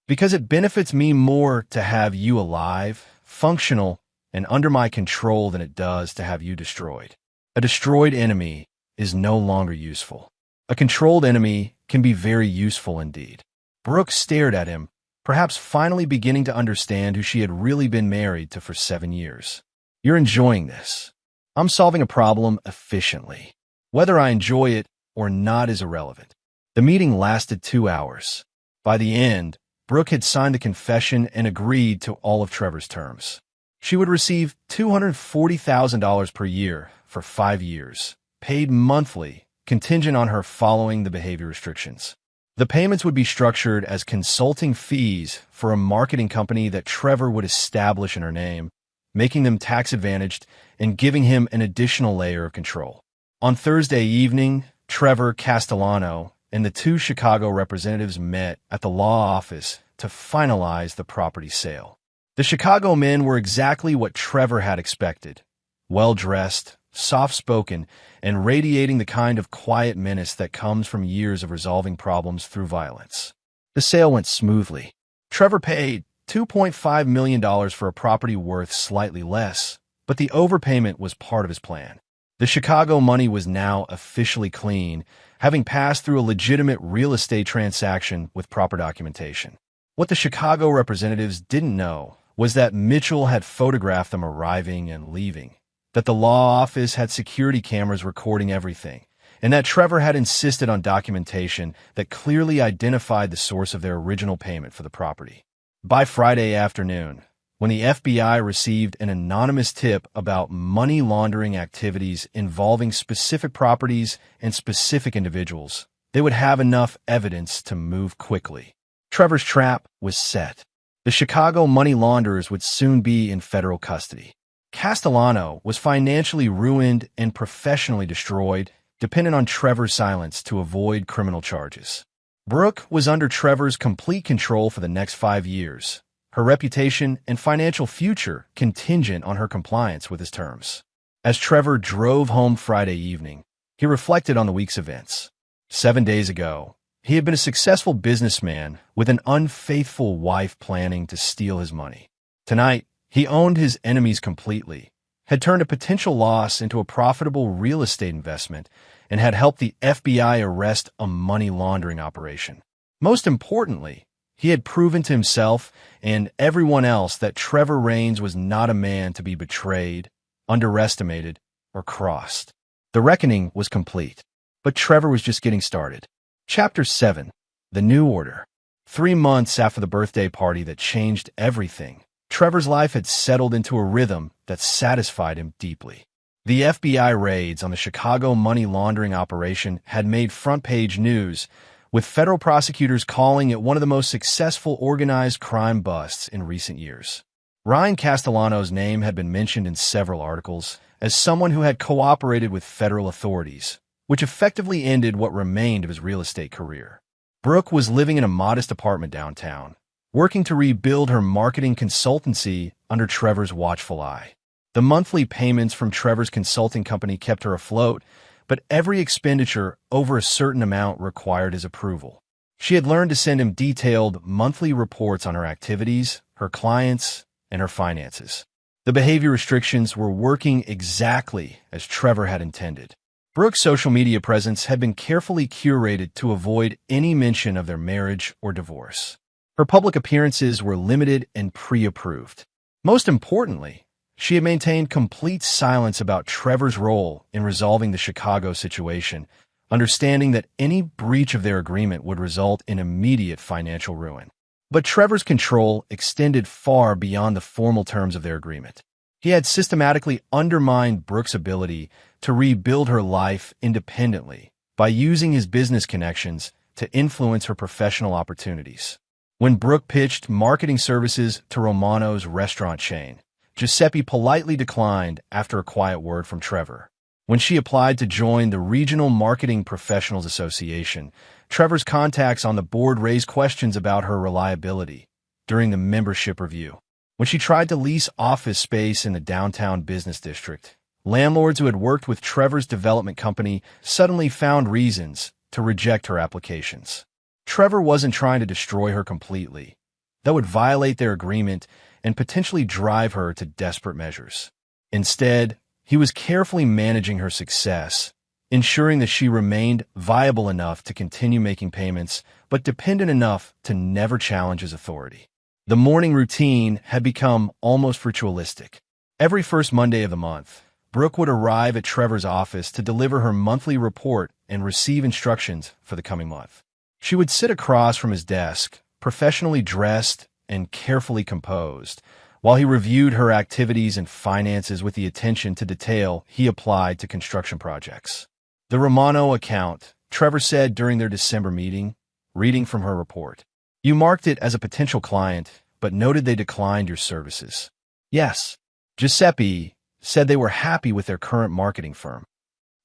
"Because it benefits me more to have you alive, functional, and under my control than it does to have you destroyed. A destroyed enemy is no longer useful. A controlled enemy can be very useful indeed." Brooke stared at him, perhaps finally beginning to understand who she had really been married to for 7 years. "You're enjoying this. I'm solving a problem efficiently. Whether I enjoy it or not is irrelevant." The meeting lasted 2 hours. By the end, Brooke had signed the confession and agreed to all of Trevor's terms. She would receive $240,000 per year for 5 years, paid monthly, contingent on her following the behavior restrictions. The payments would be structured as consulting fees for a marketing company that Trevor would establish in her name, making them tax-advantaged and giving him an additional layer of control. On Thursday evening, Trevor, Castellano, and the 2 Chicago representatives met at the law office to finalize the property sale. The Chicago men were exactly what Trevor had expected: well-dressed, soft-spoken, and radiating the kind of quiet menace that comes from years of resolving problems through violence. The sale went smoothly. Trevor paid $2.5 million for a property worth slightly less, but the overpayment was part of his plan. The Chicago money was now officially clean, having passed through a legitimate real estate transaction with proper documentation. What the Chicago representatives didn't know was that Mitchell had photographed them arriving and leaving, that the law office had security cameras recording everything, and that Trevor had insisted on documentation that clearly identified the source of their original payment for the property. By Friday afternoon, when the FBI received an anonymous tip about money laundering activities involving specific properties and specific individuals, they would have enough evidence to move quickly. Trevor's trap was set. The Chicago money launderers would soon be in federal custody. Castellano was financially ruined and professionally destroyed, dependent on Trevor's silence to avoid criminal charges. Brooke was under Trevor's complete control for the next 5 years, her reputation and financial future contingent on her compliance with his terms. As Trevor drove home Friday evening, he reflected on the week's events. 7 days ago, he had been a successful businessman with an unfaithful wife planning to steal his money. Tonight, he owned his enemies completely, had turned a potential loss into a profitable real estate investment, and had helped the FBI arrest a money laundering operation. Most importantly, He had proven to himself and everyone else that Trevor Raines was not a man to be betrayed, underestimated, or crossed. The reckoning was complete, but Trevor was just getting started. Chapter 7. The New Order. 3 months after the birthday party that changed everything, Trevor's life had settled into a rhythm that satisfied him deeply. The FBI raids on the Chicago money laundering operation had made front-page news, with federal prosecutors calling it one of the most successful organized crime busts in recent years. Ryan Castellano's name had been mentioned in several articles as someone who had cooperated with federal authorities, which effectively ended what remained of his real estate career. Brooke was living in a modest apartment downtown, working to rebuild her marketing consultancy under Trevor's watchful eye. The monthly payments from Trevor's consulting company kept her afloat, but every expenditure over a certain amount required his approval. She had learned to send him detailed monthly reports on her activities, her clients, and her finances. The behavior restrictions were working exactly as Trevor had intended. Brooke's social media presence had been carefully curated to avoid any mention of their marriage or divorce. Her public appearances were limited and pre-approved. Most importantly, she had maintained complete silence about Trevor's role in resolving the Chicago situation, understanding that any breach of their agreement would result in immediate financial ruin. But Trevor's control extended far beyond the formal terms of their agreement. He had systematically undermined Brooke's ability to rebuild her life independently by using his business connections to influence her professional opportunities. When Brooke pitched marketing services to Romano's restaurant chain, Giuseppe politely declined after a quiet word from Trevor. When she applied to join the Regional Marketing Professionals Association, Trevor's contacts on the board raised questions about her reliability during the membership review. When she tried to lease office space in the downtown business district, landlords who had worked with Trevor's development company suddenly found reasons to reject her applications. Trevor wasn't trying to destroy her completely. That would violate their agreement and potentially drive her to desperate measures. Instead, he was carefully managing her success, ensuring that she remained viable enough to continue making payments, but dependent enough to never challenge his authority. The morning routine had become almost ritualistic. Every first Monday of the month, Brooke would arrive at Trevor's office to deliver her monthly report and receive instructions for the coming month. She would sit across from his desk, professionally dressed and carefully composed, while he reviewed her activities and finances with the attention to detail he applied to construction projects. The Romano account, Trevor said during their December meeting, reading from her report. You marked it as a potential client, but noted they declined your services. Yes. Giuseppe said they were happy with their current marketing firm.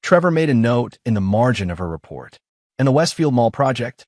Trevor made a note in the margin of her report. And the Westfield Mall project?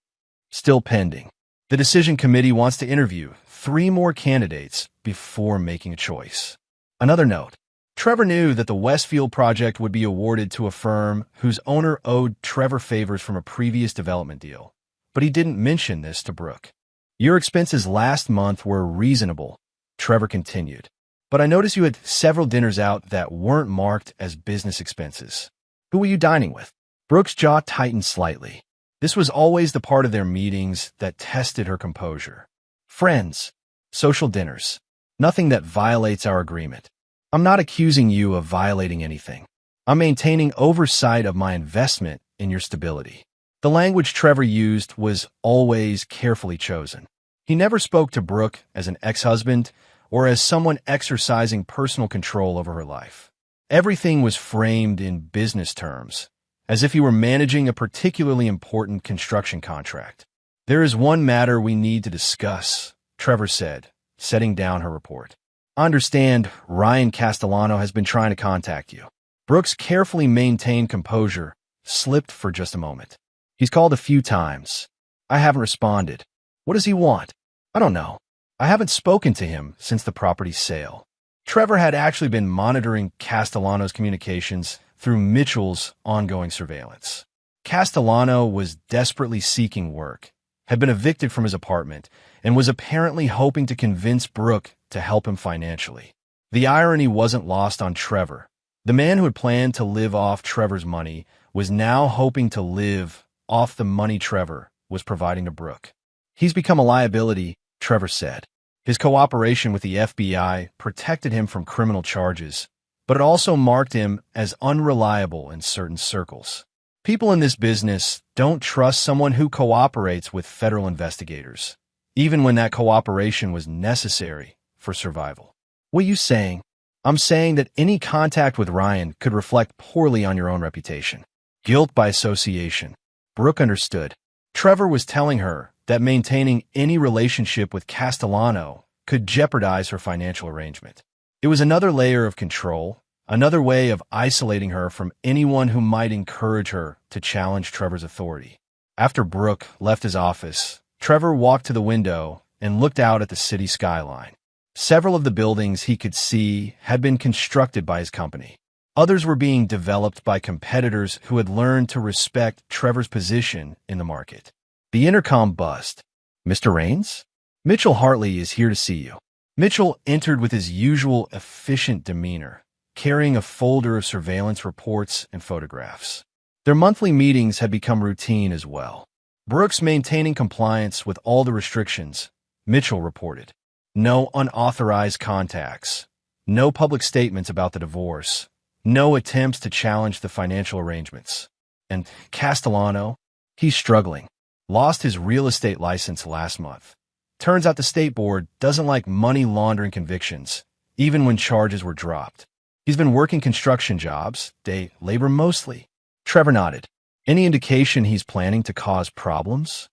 Still pending. The decision committee wants to interview 3 more candidates before making a choice. Another note. Trevor knew that the Westfield project would be awarded to a firm whose owner owed Trevor favors from a previous development deal, but he didn't mention this to Brooke. Your expenses last month were reasonable, Trevor continued, but I noticed you had several dinners out that weren't marked as business expenses. Who were you dining with? Brooke's jaw tightened slightly. This was always the part of their meetings that tested her composure. Friends, social dinners, nothing that violates our agreement. I'm not accusing you of violating anything. I'm maintaining oversight of my investment in your stability. The language Trevor used was always carefully chosen. He never spoke to Brooke as an ex-husband or as someone exercising personal control over her life. Everything was framed in business terms, as if he were managing a particularly important construction contract. There is one matter we need to discuss, Trevor said, setting down her report. I understand Ryan Castellano has been trying to contact you. Brooke's carefully maintained composure slipped for just a moment. He's called a few times. I haven't responded. What does he want? I don't know. I haven't spoken to him since the property's sale. Trevor had actually been monitoring Castellano's communications through Mitchell's ongoing surveillance. Castellano was desperately seeking work, had been evicted from his apartment, and was apparently hoping to convince Brooke to help him financially. The irony wasn't lost on Trevor. The man who had planned to live off Trevor's money was now hoping to live off the money Trevor was providing to Brooke. He's become a liability, Trevor said. His cooperation with the FBI protected him from criminal charges, but it also marked him as unreliable in certain circles. People in this business don't trust someone who cooperates with federal investigators, even when that cooperation was necessary for survival. What are you saying? I'm saying that any contact with Ryan could reflect poorly on your own reputation. Guilt by association. Brooke understood. Trevor was telling her that maintaining any relationship with Castellano could jeopardize her financial arrangement. It was another layer of control, another way of isolating her from anyone who might encourage her to challenge Trevor's authority. After Brooke left his office, Trevor walked to the window and looked out at the city skyline. Several of the buildings he could see had been constructed by his company. Others were being developed by competitors who had learned to respect Trevor's position in the market. The intercom buzzed. "Mr. Raines? Mitchell Hartley is here to see you." Mitchell entered with his usual efficient demeanor, carrying a folder of surveillance reports and photographs. Their monthly meetings had become routine as well. Brooks maintaining compliance with all the restrictions, Mitchell reported. No unauthorized contacts, no public statements about the divorce, no attempts to challenge the financial arrangements. And Castellano, he's struggling. Lost his real estate license last month. Turns out the state board doesn't like money laundering convictions, even when charges were dropped. He's been working construction jobs, day labor mostly. Trevor nodded. Any indication he's planning to cause problems?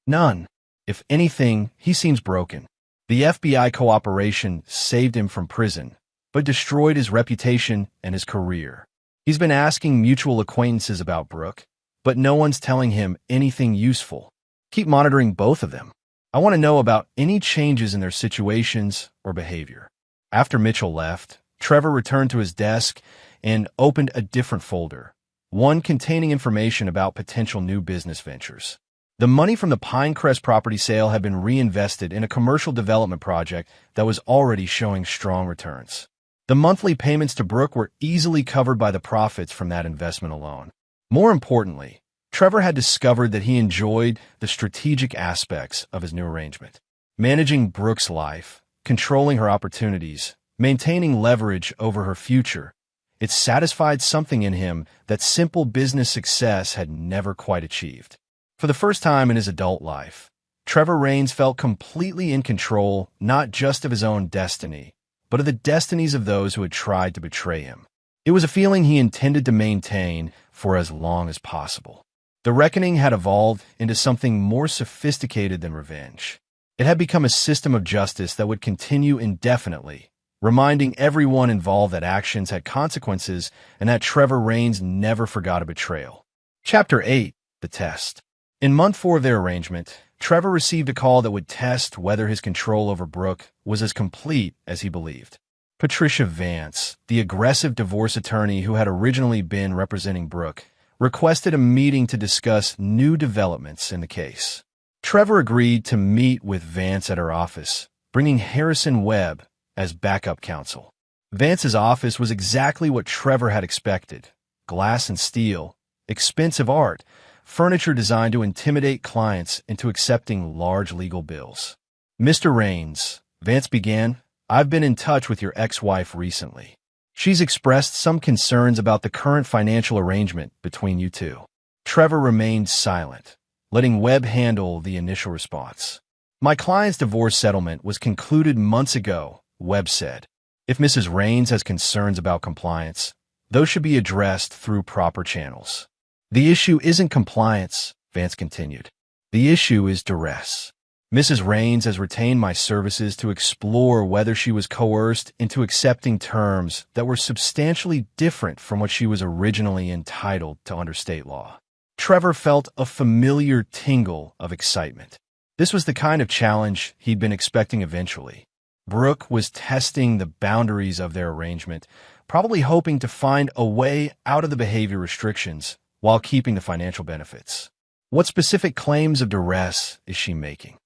None. If anything, he seems broken. The FBI cooperation saved him from prison, but destroyed his reputation and his career. He's been asking mutual acquaintances about Brooke, but no one's telling him anything useful. Keep monitoring both of them. I want to know about any changes in their situations or behavior. After Mitchell left, Trevor returned to his desk and opened a different folder, one containing information about potential new business ventures. The money from the Pinecrest property sale had been reinvested in a commercial development project that was already showing strong returns. The monthly payments to Brooke were easily covered by the profits from that investment alone. More importantly, Trevor had discovered that he enjoyed the strategic aspects of his new arrangement. Managing Brooke's life, controlling her opportunities, maintaining leverage over her future. It satisfied something in him that simple business success had never quite achieved. For the first time in his adult life, Trevor Raines felt completely in control not just of his own destiny, but of the destinies of those who had tried to betray him. It was a feeling he intended to maintain for as long as possible. The reckoning had evolved into something more sophisticated than revenge. It had become a system of justice that would continue indefinitely, reminding everyone involved that actions had consequences and that Trevor Raines never forgot a betrayal. Chapter 8. The Test. In month 4 of their arrangement, Trevor received a call that would test whether his control over Brooke was as complete as he believed. Patricia Vance, the aggressive divorce attorney who had originally been representing Brooke, requested a meeting to discuss new developments in the case. Trevor agreed to meet with Vance at her office, bringing Harrison Webb as backup counsel. Vance's office was exactly what Trevor had expected: glass and steel, expensive art, furniture designed to intimidate clients into accepting large legal bills. "Mr. Raines," Vance began, "I've been in touch with your ex-wife recently. She's expressed some concerns about the current financial arrangement between you two." Trevor remained silent, letting Webb handle the initial response. "My client's divorce settlement was concluded months ago," Webb said. "If Mrs. Raines has concerns about compliance, those should be addressed through proper channels." "The issue isn't compliance," Vance continued. "The issue is duress. Mrs. Raines has retained my services to explore whether she was coerced into accepting terms that were substantially different from what she was originally entitled to under state law." Trevor felt a familiar tingle of excitement. This was the kind of challenge he'd been expecting eventually. Brooke was testing the boundaries of their arrangement, probably hoping to find a way out of the behavior restrictions while keeping the financial benefits. "What specific claims of duress is she making?"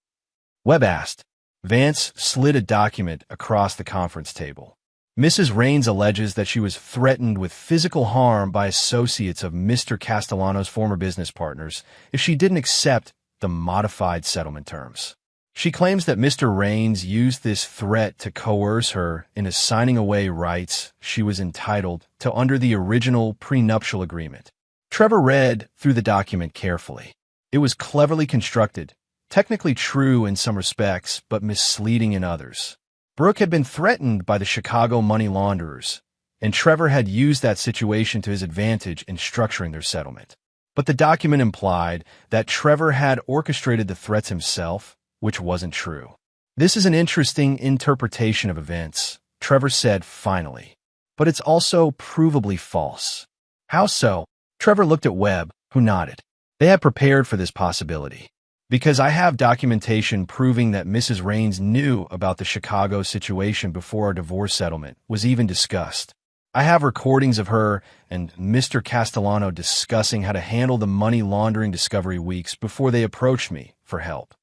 Webb asked. Vance slid a document across the conference table. "Mrs. Raines alleges that she was threatened with physical harm by associates of Mr. Castellano's former business partners if she didn't accept the modified settlement terms. She claims that Mr. Raines used this threat to coerce her into signing away rights she was entitled to under the original prenuptial agreement. Trevor read through the document carefully. It was cleverly constructed, technically true in some respects, but misleading in others. Brooke had been threatened by the Chicago money launderers, and Trevor had used that situation to his advantage in structuring their settlement. But the document implied that Trevor had orchestrated the threats himself, which wasn't true. "This is an interesting interpretation of events," Trevor said finally. "But it's also provably false." "How so?" Trevor looked at Webb, who nodded. They had prepared for this possibility. "Because I have documentation proving that Mrs. Raines knew about the Chicago situation before our divorce settlement was even discussed. I have recordings of her and Mr. Castellano discussing how to handle the money laundering discovery weeks before they approached me for help.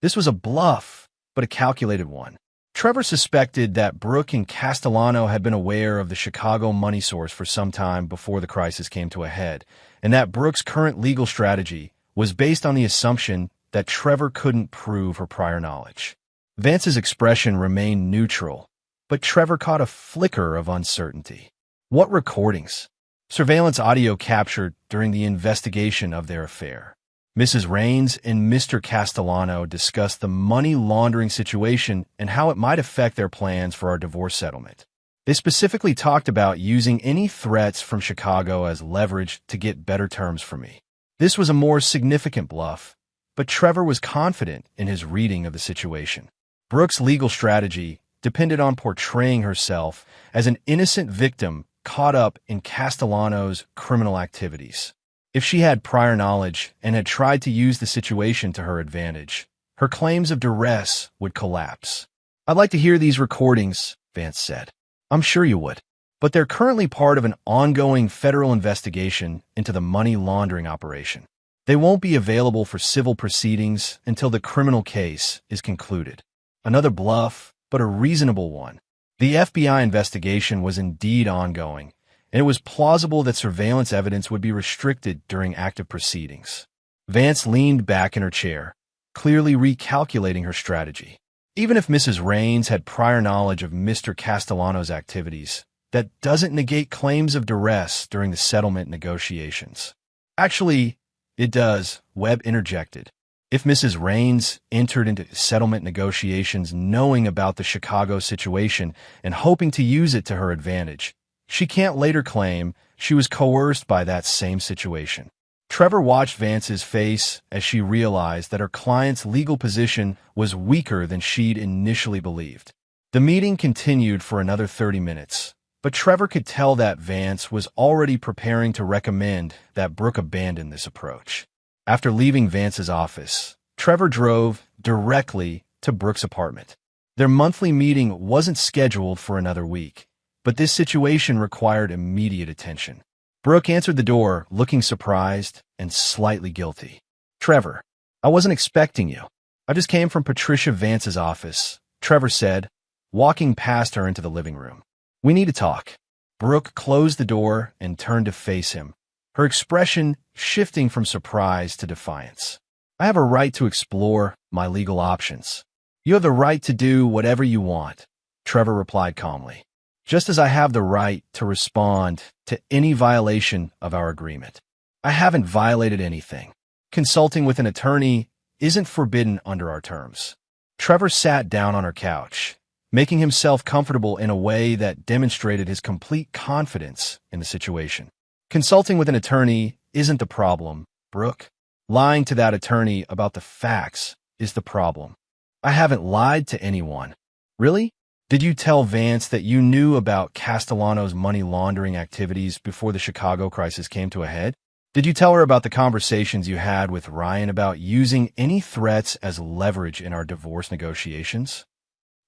This was a bluff, but a calculated one." Trevor suspected that Brooke and Castellano had been aware of the Chicago money source for some time before the crisis came to a head, and that Brooke's current legal strategy was based on the assumption that Trevor couldn't prove her prior knowledge. Vance's expression remained neutral, but Trevor caught a flicker of uncertainty. "What recordings?" "Surveillance audio captured during the investigation of their affair. Mrs. Raines and Mr. Castellano discussed the money laundering situation and how it might affect their plans for our divorce settlement. They specifically talked about using any threats from Chicago as leverage to get better terms for me." This was a more significant bluff, but Trevor was confident in his reading of the situation. Brooke's legal strategy depended on portraying herself as an innocent victim caught up in Castellano's criminal activities. If she had prior knowledge and had tried to use the situation to her advantage, her claims of duress would collapse. "I'd like to hear these recordings," Vance said. "I'm sure you would. But they're currently part of an ongoing federal investigation into the money laundering operation. They won't be available for civil proceedings until the criminal case is concluded." Another bluff, but a reasonable one. The FBI investigation was indeed ongoing, and it was plausible that surveillance evidence would be restricted during active proceedings. Vance leaned back in her chair, clearly recalculating her strategy. Even if Mrs. Raines had prior knowledge of Mr. Castellano's activities, that doesn't negate claims of duress during the settlement negotiations. "Actually, it does," Webb interjected. "If Mrs. Raines entered into settlement negotiations knowing about the Chicago situation and hoping to use it to her advantage, she can't later claim she was coerced by that same situation." Trevor watched Vance's face as she realized that her client's legal position was weaker than she'd initially believed. The meeting continued for another 30 minutes, but Trevor could tell that Vance was already preparing to recommend that Brooke abandon this approach. After leaving Vance's office, Trevor drove directly to Brooke's apartment. Their monthly meeting wasn't scheduled for another week, but this situation required immediate attention. Brooke answered the door, looking surprised and slightly guilty. "Trevor, I wasn't expecting you. I just came from Patricia Vance's office," Trevor said, walking past her into the living room. "We need to talk." Brooke closed the door and turned to face him, her expression shifting from surprise to defiance. "I have a right to explore my legal options." "You have the right to do whatever you want," Trevor replied calmly. "Just as I have the right to respond to any violation of our agreement. I haven't violated anything. Consulting with an attorney isn't forbidden under our terms." Trevor sat down on her couch, making himself comfortable in a way that demonstrated his complete confidence in the situation. "Consulting with an attorney isn't the problem, Brooke. Lying to that attorney about the facts is the problem. I haven't lied to anyone." "Really? Did you tell Vance that you knew about Castellano's money laundering activities before the Chicago crisis came to a head? Did you tell her about the conversations you had with Ryan about using any threats as leverage in our divorce negotiations?"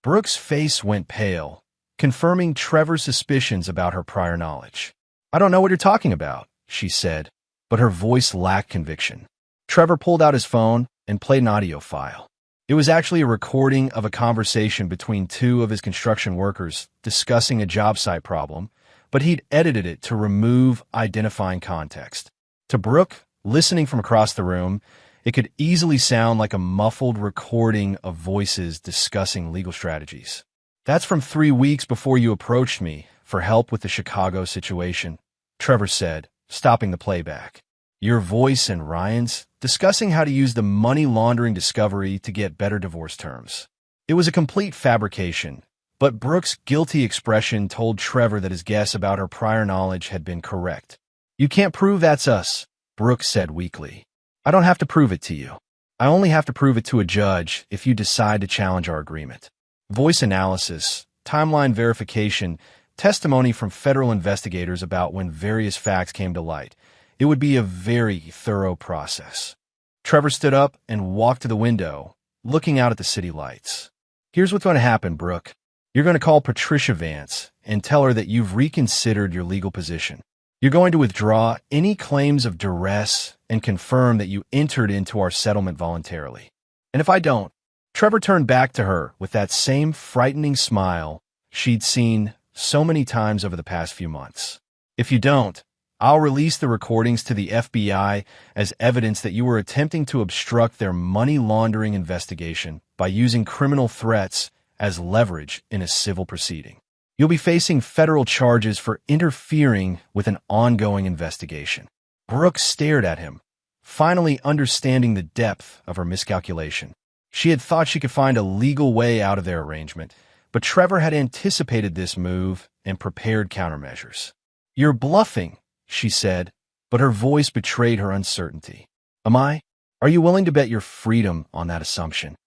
Brooke's face went pale, confirming Trevor's suspicions about her prior knowledge. "I don't know what you're talking about," she said, but her voice lacked conviction. Trevor pulled out his phone and played an audio file. It was actually a recording of a conversation between two of his construction workers discussing a job site problem, but he'd edited it to remove identifying context. To Brooke, listening from across the room, It could easily sound like a muffled recording of voices discussing legal strategies. "That's from 3 weeks before you approached me for help with the Chicago situation," Trevor said, stopping the playback. "Your voice and Ryan's discussing how to use the money laundering discovery to get better divorce terms." It was a complete fabrication, but Brooke's guilty expression told Trevor that his guess about her prior knowledge had been correct. "You can't prove that's us," Brooke said weakly. "I don't have to prove it to you. I only have to prove it to a judge if you decide to challenge our agreement." Voice analysis, timeline verification, testimony from federal investigators about when various facts came to light. It would be a very thorough process. Trevor stood up and walked to the window, looking out at the city lights. "Here's what's going to happen, Brooke. You're going to call Patricia Vance and tell her that you've reconsidered your legal position. You're going to withdraw any claims of duress and confirm that you entered into our settlement voluntarily. And if I don't," Trevor turned back to her with that same frightening smile she'd seen so many times over the past few months. "If you don't, I'll release the recordings to the FBI as evidence that you were attempting to obstruct their money laundering investigation by using criminal threats as leverage in a civil proceeding. You'll be facing federal charges for interfering with an ongoing investigation." Brooke stared at him, finally understanding the depth of her miscalculation. She had thought she could find a legal way out of their arrangement, but Trevor had anticipated this move and prepared countermeasures. "You're bluffing," she said, but her voice betrayed her uncertainty. "Am I? Are you willing to bet your freedom on that assumption?"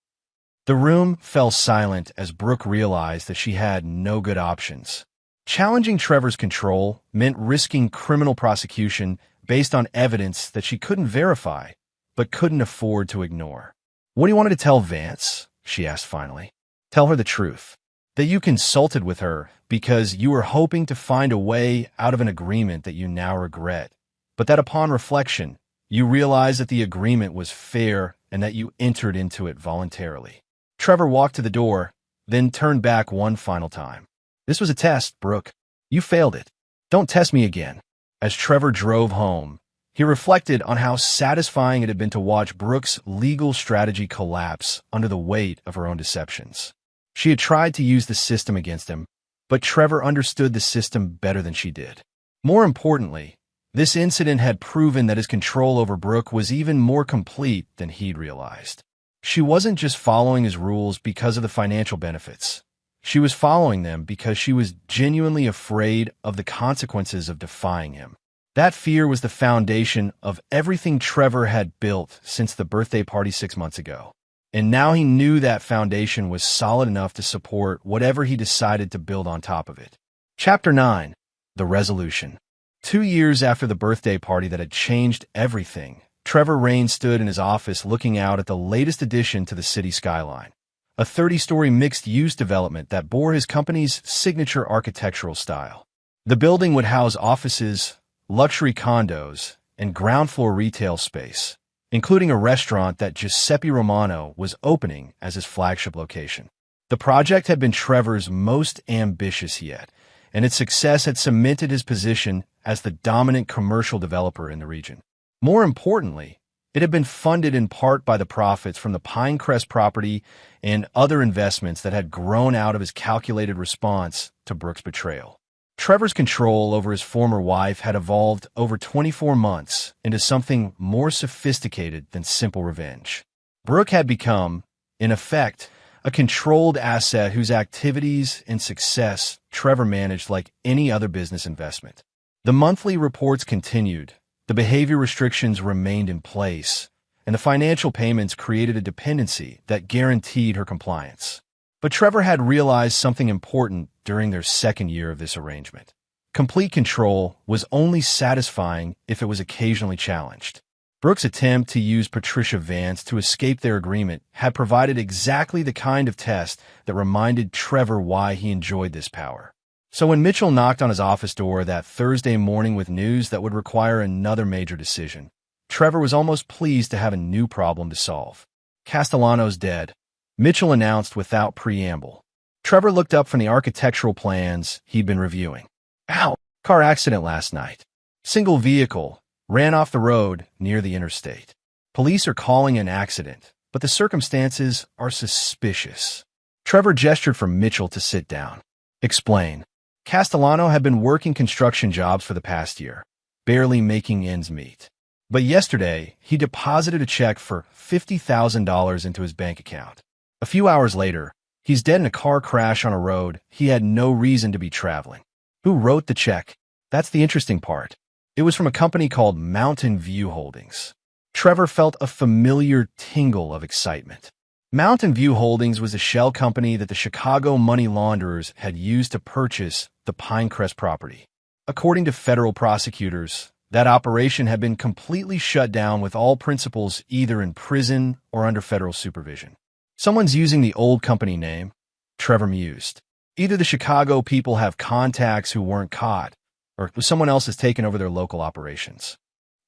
The room fell silent as Brooke realized that she had no good options. Challenging Trevor's control meant risking criminal prosecution based on evidence that she couldn't verify, but couldn't afford to ignore. "What do you want me to tell Vance?" she asked finally. "Tell her the truth. That you consulted with her because you were hoping to find a way out of an agreement that you now regret, but that upon reflection, you realized that the agreement was fair and that you entered into it voluntarily." Trevor walked to the door, then turned back one final time. "This was a test, Brooke. You failed it. Don't test me again." As Trevor drove home, he reflected on how satisfying it had been to watch Brooke's legal strategy collapse under the weight of her own deceptions. She had tried to use the system against him, but Trevor understood the system better than she did. More importantly, this incident had proven that his control over Brooke was even more complete than he'd realized. She wasn't just following his rules because of the financial benefits. She was following them because she was genuinely afraid of the consequences of defying him. That fear was the foundation of everything Trevor had built since the birthday party 6 months ago. And now he knew that foundation was solid enough to support whatever he decided to build on top of it. Chapter 9. The Resolution. 2 years after the birthday party that had changed everything, Trevor Raines stood in his office looking out at the latest addition to the city skyline, a 30-story mixed-use development that bore his company's signature architectural style. The building would house offices, luxury condos, and ground-floor retail space, including a restaurant that Giuseppe Romano was opening as his flagship location. The project had been Trevor's most ambitious yet, and its success had cemented his position as the dominant commercial developer in the region. More importantly, it had been funded in part by the profits from the Pinecrest property and other investments that had grown out of his calculated response to Brooke's betrayal. Trevor's control over his former wife had evolved over 24 months into something more sophisticated than simple revenge. Brooke had become, in effect, a controlled asset whose activities and success Trevor managed like any other business investment. The monthly reports continued, the behavior restrictions remained in place, and the financial payments created a dependency that guaranteed her compliance. But Trevor had realized something important during their second year of this arrangement. Complete control was only satisfying if it was occasionally challenged. Brooke's attempt to use Patricia Vance to escape their agreement had provided exactly the kind of test that reminded Trevor why he enjoyed this power. So when Mitchell knocked on his office door that Thursday morning with news that would require another major decision, Trevor was almost pleased to have a new problem to solve. "Castellano's dead," Mitchell announced without preamble. Trevor looked up from the architectural plans he'd been reviewing. "Ow! Car accident last night. Single vehicle. Ran off the road near the interstate." Police are calling an accident, but the circumstances are suspicious. Trevor gestured for Mitchell to sit down. Explain. Castellano had been working construction jobs for the past year, barely making ends meet. But yesterday, he deposited a check for $50,000 into his bank account. A few hours later, he's dead in a car crash on a road he had no reason to be traveling. Who wrote the check? That's the interesting part. It was from a company called Mountain View Holdings. Trevor felt a familiar tingle of excitement. Mountain View Holdings was a shell company that the Chicago money launderers had used to purchase the Pinecrest property. According to federal prosecutors, that operation had been completely shut down with all principals either in prison or under federal supervision. Someone's using the old company name, Trevor mused. Either the Chicago people have contacts who weren't caught, or someone else has taken over their local operations.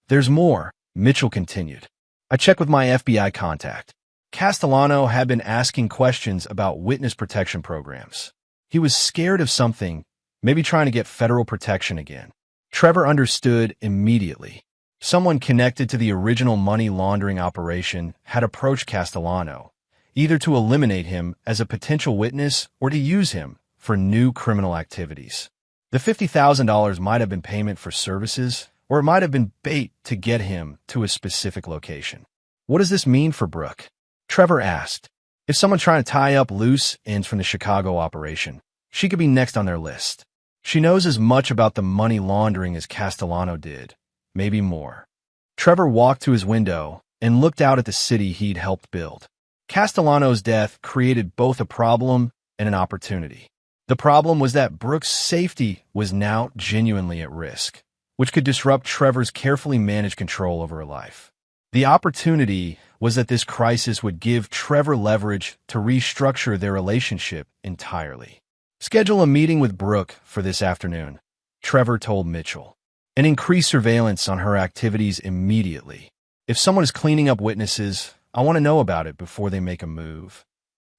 There's more, Mitchell continued. I checked with my FBI contact. Castellano had been asking questions about witness protection programs. He was scared of something, maybe trying to get federal protection again. Trevor understood immediately. Someone connected to the original money laundering operation had approached Castellano, either to eliminate him as a potential witness or to use him for new criminal activities. The $50,000 might have been payment for services, or it might have been bait to get him to a specific location. What does this mean for Brooke? Trevor asked. If someone's trying to tie up loose ends from the Chicago operation, she could be next on their list. She knows as much about the money laundering as Castellano did, maybe more. Trevor walked to his window and looked out at the city he'd helped build. Castellano's death created both a problem and an opportunity. The problem was that Brooke's safety was now genuinely at risk, which could disrupt Trevor's carefully managed control over her life. The opportunity was that this crisis would give Trevor leverage to restructure their relationship entirely. Schedule a meeting with Brooke for this afternoon, Trevor told Mitchell, and increase surveillance on her activities immediately. If someone is cleaning up witnesses, I want to know about it before they make a move.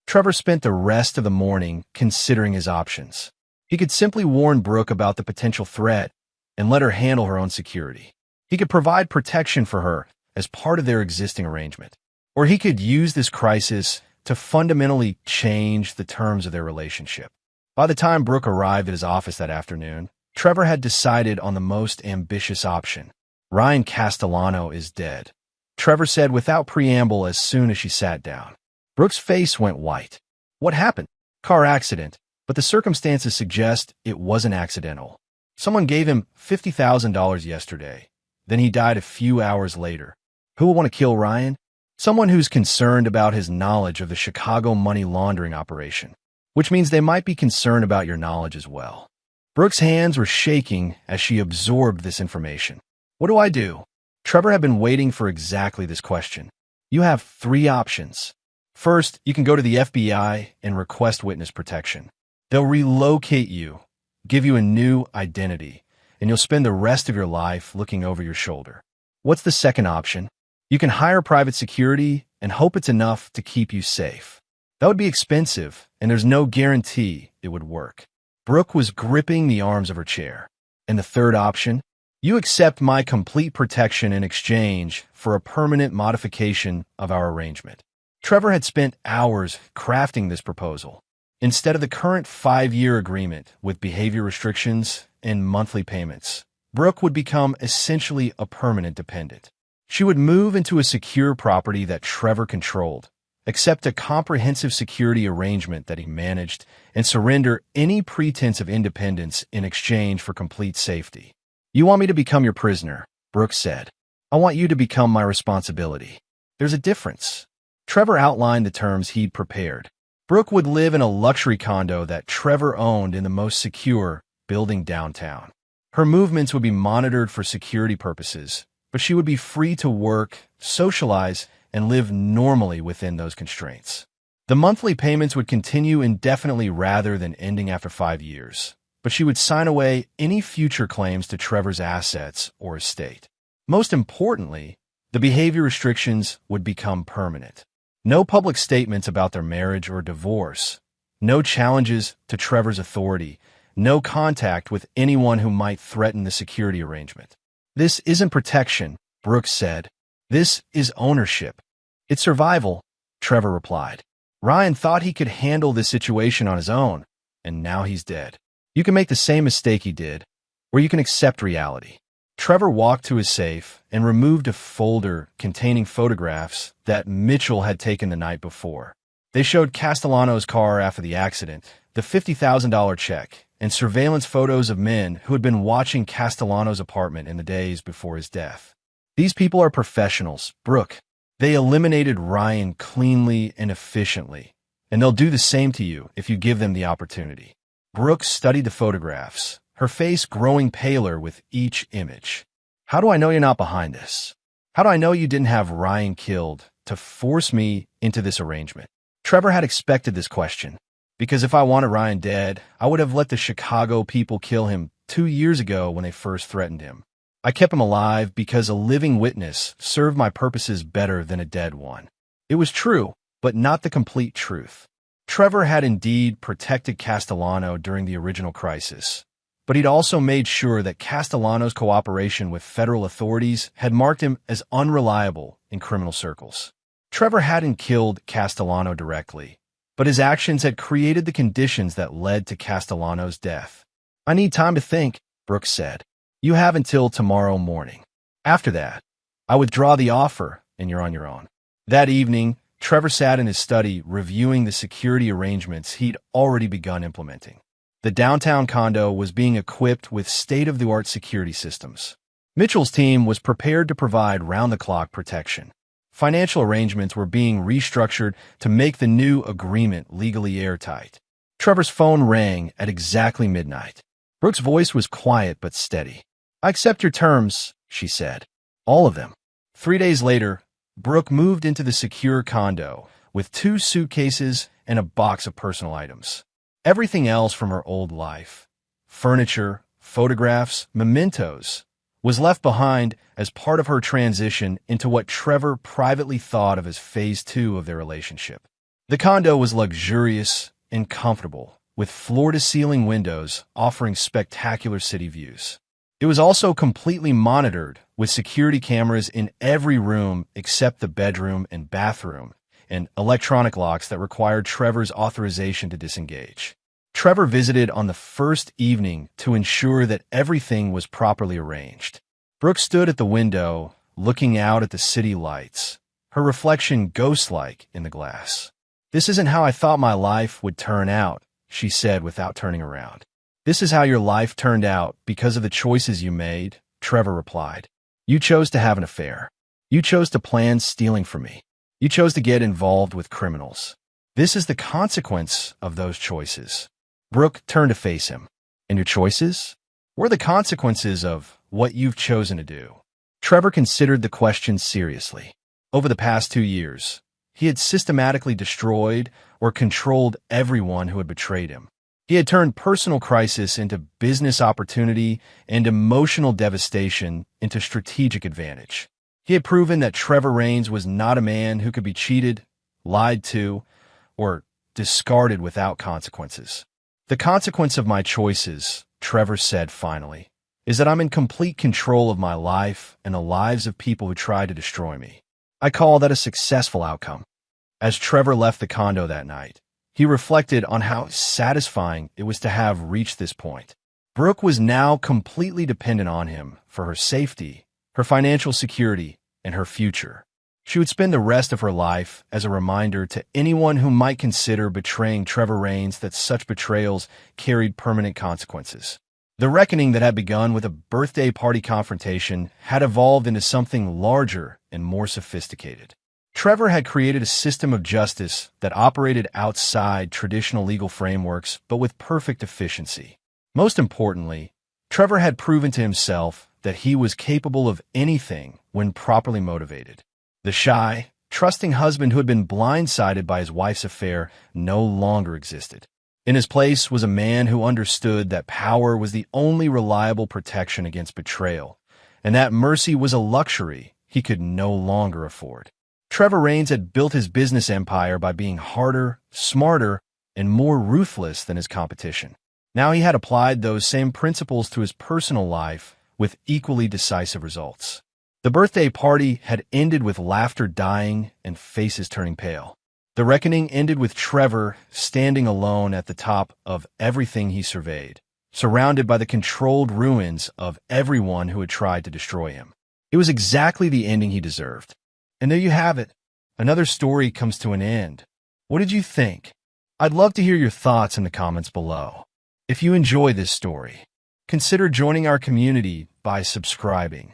Trevor spent the rest of the morning considering his options. He could simply warn Brooke about the potential threat and let her handle her own security. He could provide protection for her as part of their existing arrangement. Or he could use this crisis to fundamentally change the terms of their relationship. By the time Brooke arrived at his office that afternoon, Trevor had decided on the most ambitious option. Ryan Castellano is dead, Trevor said without preamble as soon as she sat down. Brooke's face went white. What happened? Car accident, but the circumstances suggest it wasn't accidental. Someone gave him $50,000 yesterday. Then he died a few hours later. Who will want to kill Ryan? Someone who's concerned about his knowledge of the Chicago money laundering operation, which means they might be concerned about your knowledge as well. Brooke's hands were shaking as she absorbed this information. What do I do? Trevor had been waiting for exactly this question. You have 3 options. First, you can go to the FBI and request witness protection. They'll relocate you, give you a new identity, and you'll spend the rest of your life looking over your shoulder. What's the second option? You can hire private security and hope it's enough to keep you safe. That would be expensive, and there's no guarantee it would work. Brooke was gripping the arms of her chair. And the third option? You accept my complete protection in exchange for a permanent modification of our arrangement. Trevor had spent hours crafting this proposal. Instead of the current 5-year agreement with behavior restrictions and monthly payments, Brooke would become essentially a permanent dependent. She would move into a secure property that Trevor controlled, accept a comprehensive security arrangement that he managed, and surrender any pretense of independence in exchange for complete safety. You want me to become your prisoner, Brooke said. I want you to become my responsibility. There's a difference. Trevor outlined the terms he'd prepared. Brooke would live in a luxury condo that Trevor owned in the most secure building downtown. Her movements would be monitored for security purposes, but she would be free to work, socialize, and live normally within those constraints. The monthly payments would continue indefinitely rather than ending after 5 years, but she would sign away any future claims to Trevor's assets or estate. Most importantly, the behavior restrictions would become permanent. No public statements about their marriage or divorce, no challenges to Trevor's authority, no contact with anyone who might threaten the security arrangement. This isn't protection, Brooke said. This is ownership. It's survival, Trevor replied. Ryan thought he could handle this situation on his own, and now he's dead. You can make the same mistake he did, or you can accept reality. Trevor walked to his safe and removed a folder containing photographs that Mitchell had taken the night before. They showed Castellano's car after the accident, the $50,000 check, and surveillance photos of men who had been watching Castellano's apartment in the days before his death. These people are professionals, Brooke. They eliminated Ryan cleanly and efficiently, and they'll do the same to you if you give them the opportunity. Brooke studied the photographs, her face growing paler with each image. How do I know you're not behind this? How do I know you didn't have Ryan killed to force me into this arrangement? Trevor had expected this question, because if I wanted Ryan dead, I would have let the Chicago people kill him 2 years ago when they first threatened him. I kept him alive because a living witness served my purposes better than a dead one. It was true, but not the complete truth. Trevor had indeed protected Castellano during the original crisis, but he'd also made sure that Castellano's cooperation with federal authorities had marked him as unreliable in criminal circles. Trevor hadn't killed Castellano directly, but his actions had created the conditions that led to Castellano's death. I need time to think, Brooks said. You have until tomorrow morning. After that, I withdraw the offer and you're on your own. That evening, Trevor sat in his study reviewing the security arrangements he'd already begun implementing. The downtown condo was being equipped with state-of-the-art security systems. Mitchell's team was prepared to provide round-the-clock protection. Financial arrangements were being restructured to make the new agreement legally airtight. Trevor's phone rang at exactly midnight. Brooke's voice was quiet but steady. I accept your terms, she said. All of them. 3 days later, Brooke moved into the secure condo with 2 suitcases and a box of personal items. Everything else from her old life, furniture, photographs, mementos, was left behind as part of her transition into what Trevor privately thought of as phase 2 of their relationship. The condo was luxurious and comfortable, with floor-to-ceiling windows offering spectacular city views. It was also completely monitored, with security cameras in every room except the bedroom and bathroom, and electronic locks that required Trevor's authorization to disengage. Trevor visited on the first evening to ensure that everything was properly arranged. Brooke stood at the window, looking out at the city lights, her reflection ghost-like in the glass. This isn't how I thought my life would turn out, she said without turning around. This is how your life turned out because of the choices you made, Trevor replied. You chose to have an affair. You chose to plan stealing from me. You chose to get involved with criminals. This is the consequence of those choices. Brooke turned to face him. And your choices? Were the consequences of what you've chosen to do? Trevor considered the question seriously. Over the past 2 years, he had systematically destroyed or controlled everyone who had betrayed him. He had turned personal crisis into business opportunity and emotional devastation into strategic advantage. He had proven that Trevor Raines was not a man who could be cheated, lied to, or discarded without consequences. The consequence of my choices, Trevor said finally, is that I'm in complete control of my life and the lives of people who try to destroy me. I call that a successful outcome. As Trevor left the condo that night, he reflected on how satisfying it was to have reached this point. Brooke was now completely dependent on him for her safety, her financial security, and her future. She would spend the rest of her life as a reminder to anyone who might consider betraying Trevor Raines that such betrayals carried permanent consequences. The reckoning that had begun with a birthday party confrontation had evolved into something larger and more sophisticated. Trevor had created a system of justice that operated outside traditional legal frameworks, but with perfect efficiency. Most importantly, Trevor had proven to himself that he was capable of anything when properly motivated. The shy, trusting husband who had been blindsided by his wife's affair no longer existed. In his place was a man who understood that power was the only reliable protection against betrayal, and that mercy was a luxury he could no longer afford. Trevor Raines had built his business empire by being harder, smarter, and more ruthless than his competition. Now he had applied those same principles to his personal life with equally decisive results. The birthday party had ended with laughter dying and faces turning pale. The reckoning ended with Trevor standing alone at the top of everything he surveyed, surrounded by the controlled ruins of everyone who had tried to destroy him. It was exactly the ending he deserved. And there you have it. Another story comes to an end. What did you think? I'd love to hear your thoughts in the comments below. If you enjoy this story, consider joining our community by subscribing.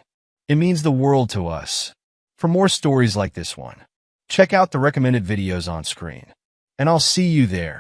It means the world to us. For more stories like this one, check out the recommended videos on screen. And I'll see you there.